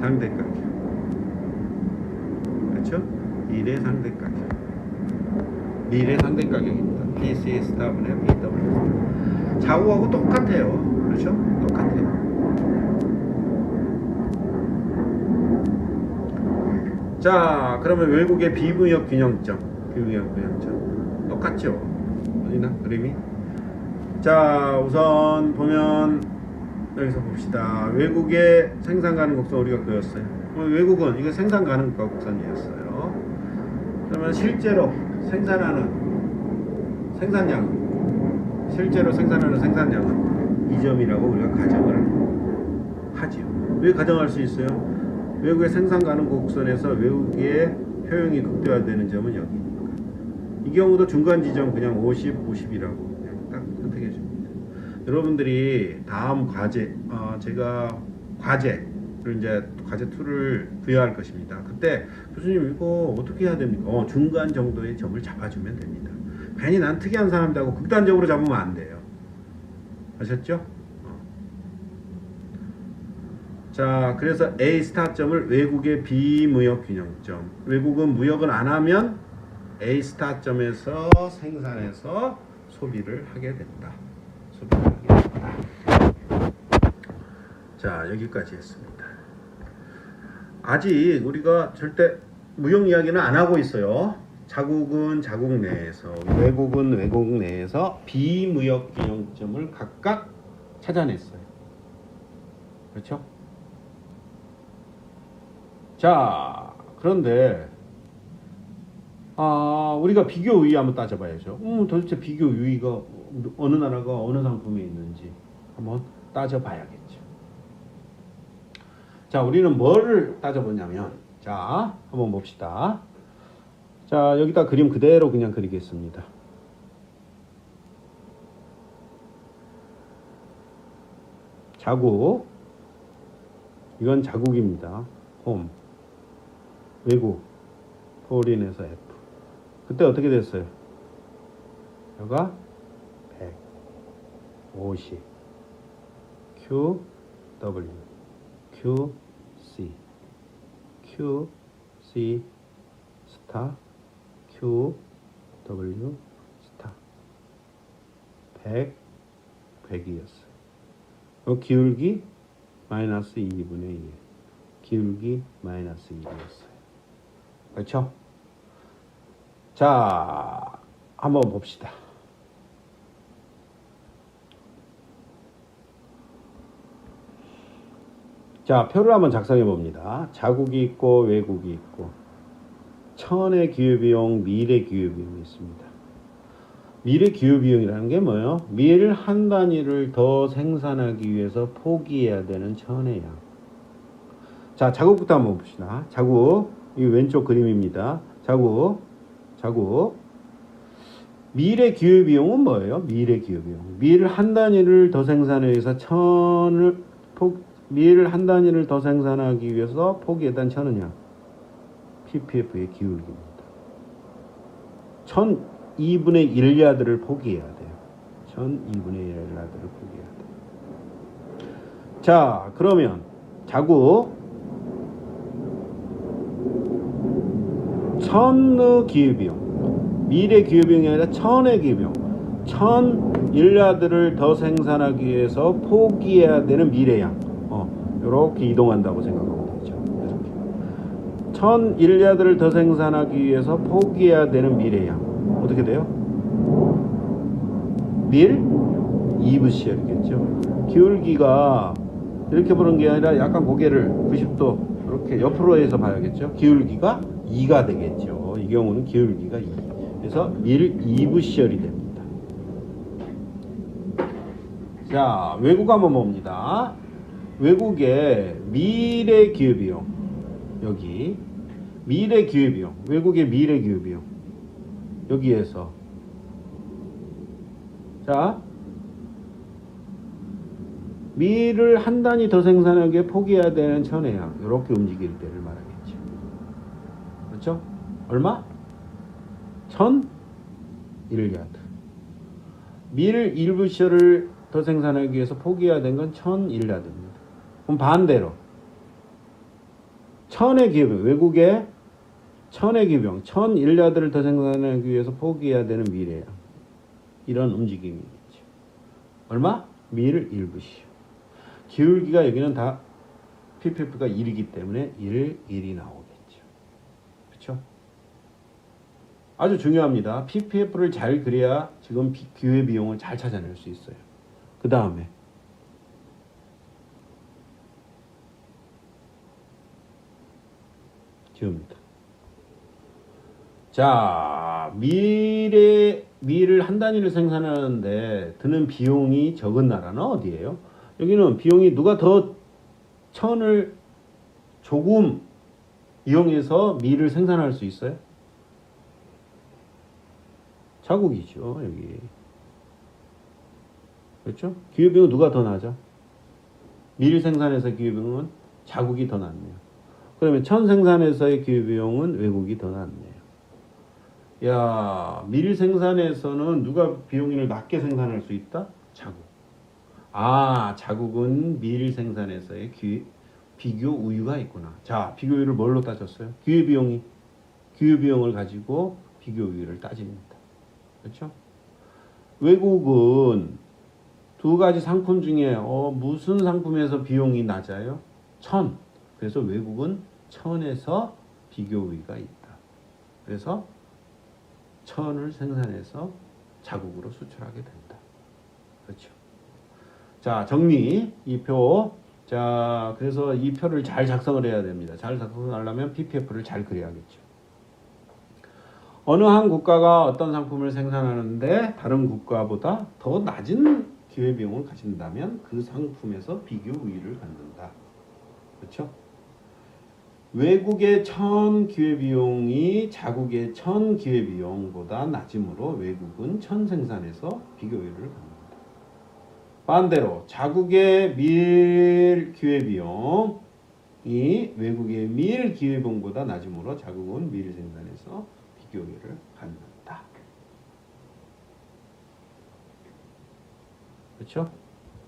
상대 가격. 그렇죠? 밀의 상대 가격. 밀의 상대 가격입니다. PC 스타분의 BW. 자국하고 똑같아요. 그렇죠? 똑같아요. 자, 그러면 외국의 비무역 균형점, 똑같죠? 어디나 그림이? 자, 우선 보면 여기서 봅시다. 외국의 생산 가능 곡선 우리가 그렸어요. 외국은 이거 생산 가능 곡선이었어요. 그러면 실제로 생산하는 생산량은 이 점이라고 우리가 가정을 하지요. 왜 가정할 수 있어요? 외국의 생산 가능 곡선에서 외국의 효용이 극대화되는 점은 여기니까. 이 경우도 중간 지점 그냥 50, 50이라고 그냥 딱 선택해 줍니다. 여러분들이 다음 과제, 제가 과제를 이제 과제 2를 부여할 것입니다. 그때 교수님 이거 어떻게 해야 됩니까? 중간 정도의 점을 잡아주면 됩니다. 괜히 난 특이한 사람들하고 극단적으로 잡으면 안 돼요. 아셨죠? 자, 그래서 A 스타점을 외국의 비무역 균형점. 외국은 무역을 안 하면 A 스타점에서 생산해서 소비를 하게 된다. 자, 여기까지 했습니다. 아직 우리가 절대 무역 이야기는 안 하고 있어요. 자국은 자국 내에서, 외국은 외국 내에서 비무역 균형점을 각각 찾아냈어요. 그렇죠? 자, 그런데 우리가 비교 우위 한번 따져봐야죠. 도대체 비교 우위가 어느 나라가 어느 상품에 있는지 한번 따져봐야겠죠. 자, 우리는 뭐를 따져보냐면, 자, 한번 봅시다. 자, 여기다 그림 그대로 그냥 그리겠습니다. 자국, 이건 자국입니다. 홈, 외국, 포린에서 F. 그때 어떻게 됐어요? 여가 100, 50, Q, W, Q, C, Q, C, 스타, Q, W, 스타. 100, 100이었어요. 기울기 마이너스 2분의 1. 기울기 마이너스 1이었어요. 그렇죠? 자, 한번 봅시다. 자, 표를 한번 작성해 봅니다. 자국이 있고 외국이 있고 1000의 기후비용, 밀의 기후비용이 있습니다. 밀의 기후비용이라는 게 뭐예요? 밀 한 단위를 더 생산하기 위해서 포기해야 되는 1000의 양. 자, 자국부터 한번 봅시다. 자국. 이 왼쪽 그림입니다. 자국. 밀의 기회비용은 뭐예요? 밀의 기회비용. 밀 한 단위를 더 생산하기 위해서 밀 한 단위를 더 생산하기 위해서 포기했던 천은요. ppf의 기울기입니다. 1002분의 1야드를 포기해야 돼요. 1002분의 1야드를 포기해야 돼요. 자, 그러면 자국 1000의 기회비용. 밀의 기회비용이 아니라 1000의 기회비용. 1001야드를 더 생산하기 위해서 포기해야 되는 밀의 양. 이렇게 이동한다고 생각하면 되죠. 이렇게. 1001야드를 더 생산하기 위해서 포기해야 되는 밀의 양. 어떻게 돼요? 밀 2V시엘이겠죠. 기울기가 이렇게 보는 게 아니라 약간 고개를 90도 이렇게 옆으로 해서 봐야겠죠. 기울기가 2가 되겠죠. 이 경우는 기울기가 2. 그래서 밀 2V시엘이 됩니다. 자, 외국 한번 봅니다. 외국의 밀의 기회비용. 여기 밀의 기회비용. 외국의 밀의 기회비용. 여기에서 자, 밀을 한 단위 더 생산하기 위해 포기해야 되는 천의 양. 이렇게 움직일 때를 말하겠죠. 그렇죠? 얼마? 1001야드. 밀 1V시엘을 더 생산하기 위해서 포기해야 되는 건 1001야드입니다. 그럼 반대로 1000의 기회비용, 외국의 1000의 기회비용, 1001야드를 더 생산하기 위해서 포기해야 되는 밀의 양. 이런 움직임이겠죠. 얼마? 밀 1V시엘. 기울기가 여기는 다 ppf가 1이기 때문에 1이 나오겠죠. 그렇죠? 아주 중요합니다. ppf를 잘 그려야 지금 기회비용을 잘 찾아낼 수 있어요. 그 다음에 지웁니다. 자, 밀을 한 단위를 생산하는데 드는 비용이 적은 나라는 어디예요? 여기는 비용이 누가 더 천을 조금 이용해서 밀을 생산할 수 있어요? 자국이죠, 여기. 그렇죠? 기회비용은 누가 더 나죠? 밀 생산에서 기회비용은 자국이 더 낫네요. 그러면 천 생산에서의 기회비용은 외국이 더 낫네요. 야, 밀 생산에서는 누가 비용을 낮게 생산할 수 있다? 자국. 아, 자국은 밀 생산에서의 비교 우위가 있구나. 자, 비교 우위를 뭘로 따졌어요? 기회비용을 가지고 비교 우위를 따집니다. 그렇죠? 외국은 두 가지 상품 중에 무슨 상품에서 비용이 낮아요? 천. 그래서 외국은 천에서 비교 우위가 있다. 그래서 천을 생산해서 자국으로 수출하게 된다. 그렇죠? 자, 정리. 이 표. 자, 그래서 이 표를 잘 작성을 해야 됩니다. 잘 작성하려면 ppf를 잘 그려야겠죠. 어느 한 국가가 어떤 상품을 생산하는데 다른 국가보다 더 낮은 기회비용을 가진다면 그 상품에서 비교 우위를 갖는다. 그렇죠? 외국의 1000 기회비용이 자국의 1000 기회비용보다 낮으므로 외국은 1000 생산에서 비교 우위를 갖는다. 반대로 자국의 밀 기회비용이 외국의 밀 기회비용보다 낮으므로 자국은 밀 생산에서 비교 우위를 갖는다. 그렇죠?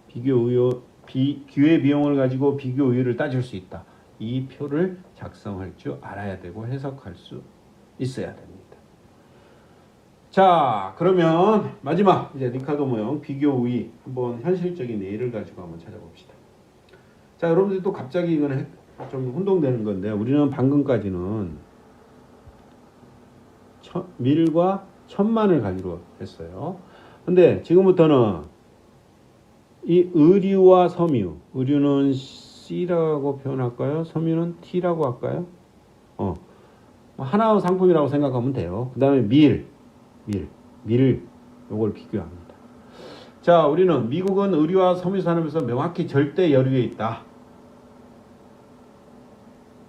기회비용을 가지고 비교 우위를 따질 수 있다. 이 표를 작성할 줄 알아야 되고 해석할 수 있어야 됩니다. 자, 그러면 마지막 이제 리카르도 모형 비교 우위 한번 현실적인 예를 가지고 한번 찾아봅시다. 자, 여러분들 또 갑자기 이거는 좀 혼동되는 건데 우리는 방금까지는 밀과 천만을 가지고 했어요. 근데 지금부터는 이 의류와 섬유, 의류는 C라고 표현할까요? 섬유는 T라고 할까요? 하나의 상품이라고 생각하면 돼요. 그 다음에 밀, 요걸 비교합니다. 자, 우리는 미국은 의류와 섬유 산업에서 명확히 절대 여류에 있다.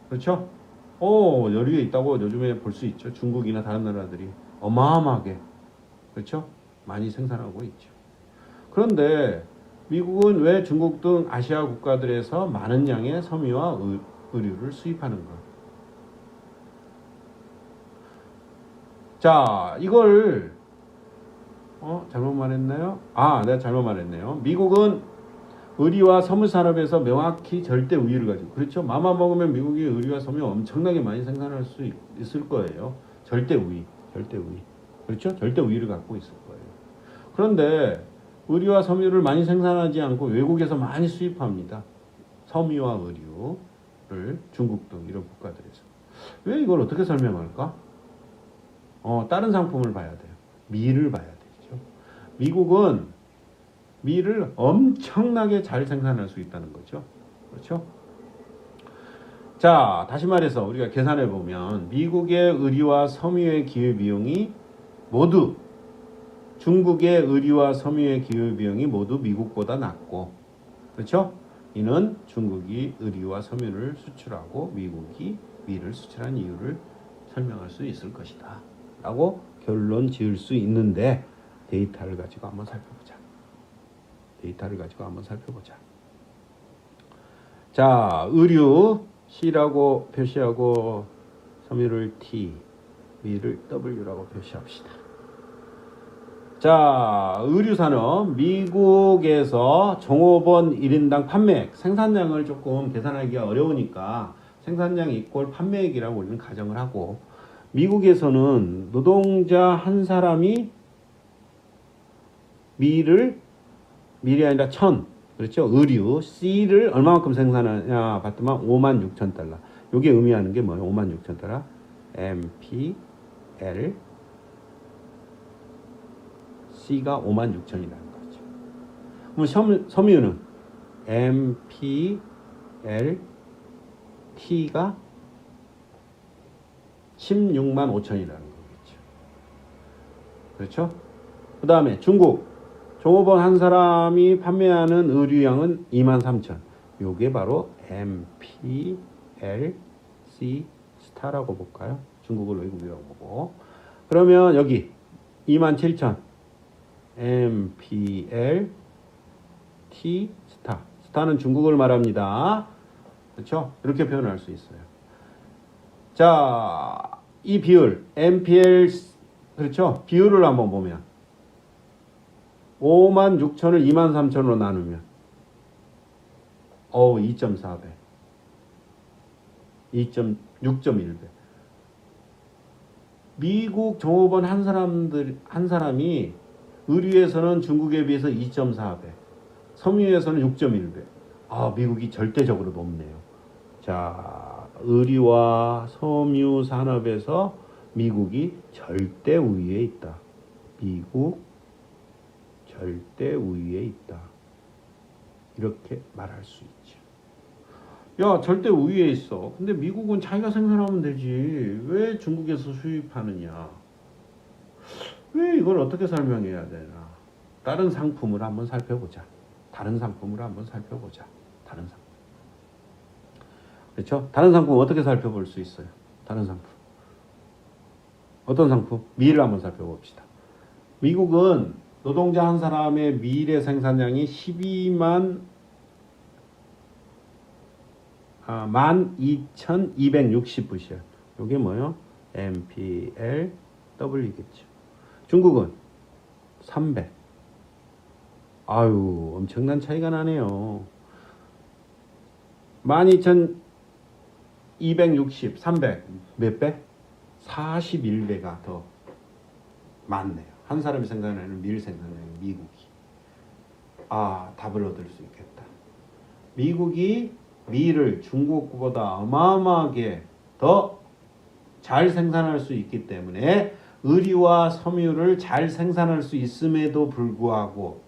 그렇죠? 여기에 있다고 요즘에 볼 수 있죠. 중국이나 다른 나라들이 어마어마하게, 그렇죠? 많이 생산하고 있죠. 그런데 미국은 왜 중국 등 아시아 국가들에서 많은 양의 섬유와 의류를 수입하는가? 자, 이걸 잘못 말했나요? 내가 잘못 말했네요. 미국은 의리와 섬유 산업에서 명확히 절대 우위를 가지고, 그렇죠? 맘만 먹으면 미국이 의리와 섬유 엄청나게 많이 생산할 수 있을 거예요. 절대 우위, 절대 우위, 그렇죠? 절대 우위를 갖고 있을 거예요. 그런데 의리와 섬유를 많이 생산하지 않고 외국에서 많이 수입합니다. 섬유와 의류를 중국 등 이런 국가들에서. 왜 이걸 어떻게 설명할까? 다른 상품을 봐야 돼요. 밀을 봐야 되죠. 미국은 밀을 엄청나게 잘 생산할 수 있다는 거죠. 그렇죠? 자, 다시 말해서 우리가 계산해 보면 미국의 의류와 섬유의 기회비용이 모두 중국의 의류와 섬유의 기회비용이 모두 미국보다 낮고, 그렇죠? 이는 중국이 의류와 섬유를 수출하고 미국이 밀을 수출한 이유를 설명할 수 있을 것이다 라고 결론 지을 수 있는데, 데이터를 가지고 한번 살펴보자. 자, 의류 C라고 표시하고 섬유를 T, 밀을 W라고 표시합시다. 자, 의류산업 미국에서 종업원 1인당 판매액, 생산량을 조금 계산하기가 어려우니까 생산량 이꼴 판매액이라고 우리는 가정을 하고, 미국에서는 노동자 한 사람이 밀이 아니라 그렇죠? 의류 C를 얼마만큼 생산하냐 봤더만 56,000달러. 이게 의미하는 게 뭐예요? 56,000달러 MPL C가 56,000이라는 거죠. 그럼 섬유는 MPL T가 16만 5천이라는 거겠죠. 그렇죠? 그 다음에 중국 종업원 한 사람이 판매하는 의류량은 23,000. 요게 바로 MPLC 스타라고 볼까요? 중국을 외국이라고 보고. 그러면 여기 27,000 MPLT 스타. 스타는 중국을 말합니다. 그렇죠? 이렇게 표현할 수 있어요. 자, 이 비율 MPL, 그렇죠? 비율을 한번 보면 56,000을 23,000으로 나누면 2.4배, 6.1배. 미국 종업원 한 사람이 의류에서는 중국에 비해서 2.4배, 섬유에서는 6.1배. 미국이 절대적으로 높네요. 자, 의류와 섬유 산업에서 미국이 절대 우위에 있다. 미국 절대 우위에 있다. 이렇게 말할 수 있죠. 야, 절대 우위에 있어. 근데 미국은 자기가 생산하면 되지. 왜 중국에서 수입하느냐? 왜 이걸 어떻게 설명해야 되나? 다른 상품을 한번 살펴보자. 다른 상품. 그렇죠? 다른 상품 어떻게 살펴볼 수 있어요? 다른 상품. 어떤 상품? 밀을 한번 살펴봅시다. 미국은 노동자 한 사람의 밀의 생산량이 12,260부실. 이게 뭐예요? MPLW겠죠. 중국은 300. 엄청난 차이가 나네요. 12,260, 300. 몇 배? 41배가 더 많네요. 한 사람이 생산하는 밀 생산량이 미국이. 답을 얻을 수 있겠다. 미국이 밀을 중국보다 어마어마하게 더 잘 생산할 수 있기 때문에 의류와 섬유를 잘 생산할 수 있음에도 불구하고,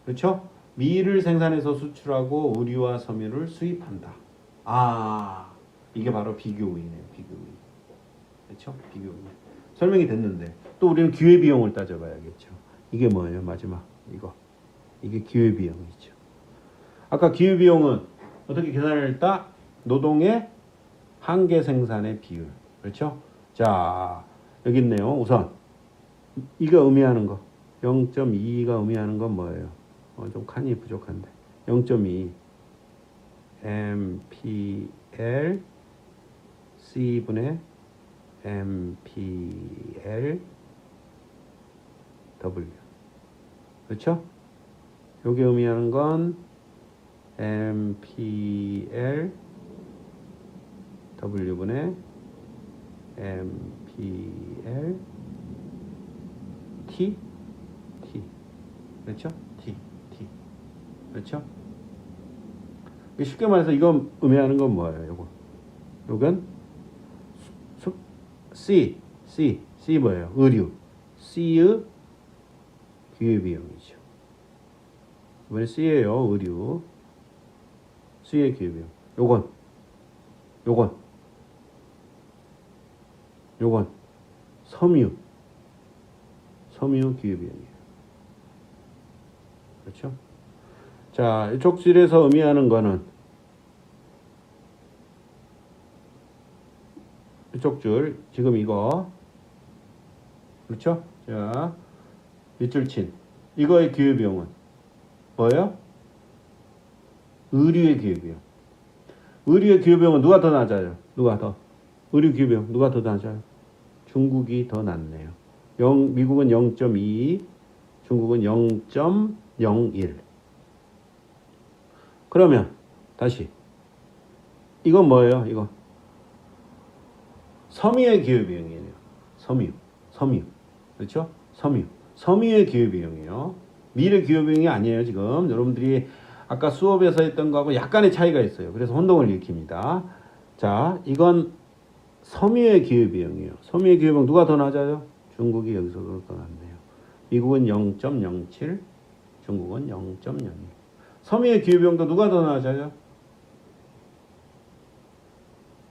그렇죠? 밀을 생산해서 수출하고 의류와 섬유를 수입한다. 이게 바로 비교우위네요. 비교우위. 그렇죠? 비교우위. 설명이 됐는데 또 우리는 기회비용을 따져봐야겠죠. 이게 뭐예요? 마지막 이게 기회비용이죠. 아까 기회비용은 어떻게 계산을 했다? 노동의 한계 생산의 비율. 그렇죠? 자, 여기 있네요. 우선 이거 의미하는 거 0.2가 의미하는 건 뭐예요? 좀 칸이 부족한데 0.2 MPL C분의 MPL W. 그렇죠? 여기 의미하는 건 MPL W분의 MPL T 그렇죠? T 그렇죠? 쉽게 말해서 이거 의미하는 건 뭐예요? 요건 C 뭐예요? 의류 C의 기회비용이죠. 이번에 C예요. 의류 C의 기회비용. 요건 섬유 기회비용이에요. 그렇죠? 자, 이쪽 줄에서 의미하는 거는 이쪽 줄 지금 이거 그렇죠? 자, 밑줄 친 이거의 기회비용은 뭐예요? 의류의 기회비용. 의류의 기회비용은 누가 더 낮아요? 의류 기회비용 누가 더 낮아요? 중국이 더 낮네요. 미국은 0.2, 중국은 0.01. 그러면 다시 이건 뭐예요? 이거 섬유의 기회비용이에요. 섬유. 그렇죠? 섬유의 기회비용이에요. 밀의 기회비용이 아니에요. 지금 여러분들이 아까 수업에서 했던 거하고 약간의 차이가 있어요. 그래서 혼동을 일으킵니다. 자, 이건 섬유의 기회비용이에요. 섬유의 기회비용 누가 더 낮아요? 중국이 여기서 더 낮네요. 미국은 0.07, 중국은 0.02. 섬유의 기회비용도 누가 더 낮아요?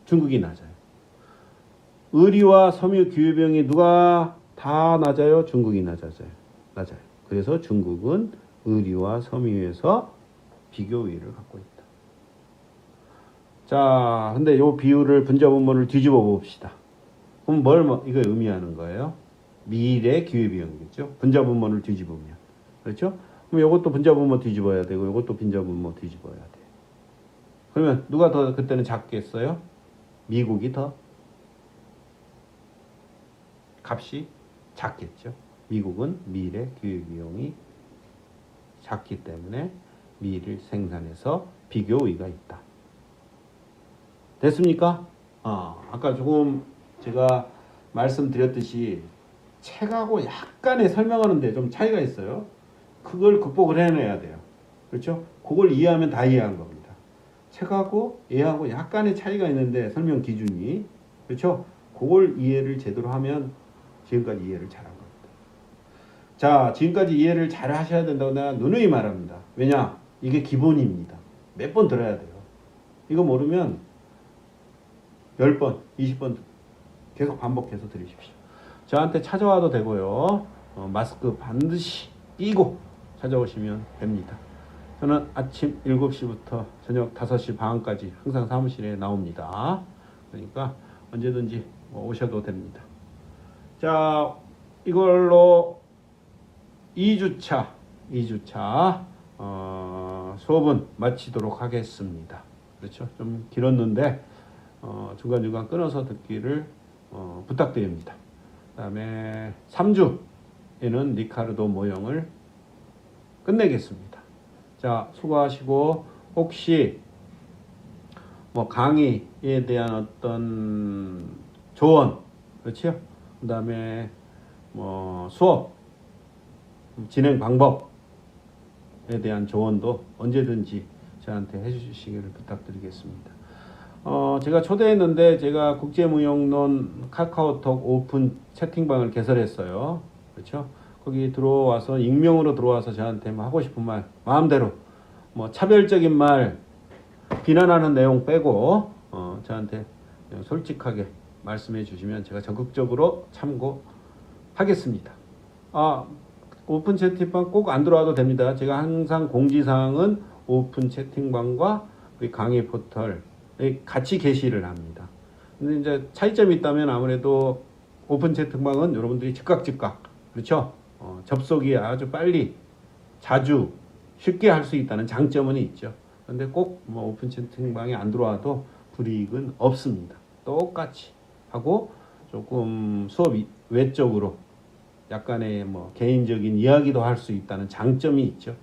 중국이 낮아요. 의류와 섬유 기회비용이 누가 다 낮아요? 중국이 낮아요. 그래서 중국은 의류와 섬유에서 비교 우위를 갖고 있다. 자, 근데 이 비율을 분자분모를 뒤집어 봅시다. 그럼 이거 의미하는 거예요? 밀의 기회비용이겠죠? 분자분모를 뒤집으면. 그렇죠? 그럼 이것도 분자분모 뒤집어야 되고 이것도 분자분모 뒤집어야 돼. 그러면 누가 더 그때는 작겠어요? 미국이 더 값이 작겠죠. 미국은 밀의 기회비용이 작기 때문에 밀을 생산해서 비교 우위가 있다. 됐습니까? 아까 조금 제가 말씀드렸듯이 책하고 약간의 설명하는데 좀 차이가 있어요. 그걸 극복을 해내야 돼요. 그렇죠? 그걸 이해하면 다 이해한 겁니다. 책하고 얘하고 약간의 차이가 있는데 설명 기준이 그렇죠? 그걸 이해를 제대로 하면 지금까지 이해를 잘한 겁니다. 자, 지금까지 이해를 잘 하셔야 된다고 내가 누누이 말합니다. 왜냐? 이게 기본입니다. 몇 번 들어야 돼요. 이거 모르면 10번, 20번 계속 반복해서 들으십시오. 저한테 찾아와도 되고요. 마스크 반드시 끼고 찾아오시면 됩니다. 저는 아침 7시부터 저녁 5시 반까지 항상 사무실에 나옵니다. 그러니까 언제든지 오셔도 됩니다. 자, 이걸로 2주차 수업은 마치도록 하겠습니다. 그렇죠? 좀 길었는데 중간중간 끊어서 듣기를 부탁드립니다. 그 다음에 3주에는 리카르도 모형을 끝내겠습니다. 자, 수고하시고 혹시 강의에 대한 어떤 조언, 그렇죠? 그 다음에 수업 진행 방법에 대한 조언도 언제든지 저한테 해주시기를 부탁드리겠습니다. 제가 초대했는데 제가 국제무역론 카카오톡 오픈 채팅방을 개설했어요. 그렇죠? 거기 들어와서 익명으로 들어와서 저한테 하고 싶은 말 마음대로 차별적인 말 비난하는 내용 빼고 저한테 솔직하게 말씀해 주시면 제가 적극적으로 참고하겠습니다. 오픈 채팅방 꼭 안 들어와도 됩니다. 제가 항상 공지사항은 오픈 채팅방과 우리 강의 포털 같이 게시를 합니다. 근데 이제 차이점이 있다면 아무래도 오픈 채팅방은 여러분들이 즉각 그렇죠? 접속이 아주 빨리 자주 쉽게 할 수 있다는 장점은 있죠. 근데 꼭 뭐 오픈 채팅방에 안 들어와도 불이익은 없습니다. 똑같이 하고 조금 수업 외적으로 약간의 뭐 개인적인 이야기도 할 수 있다는 장점이 있죠.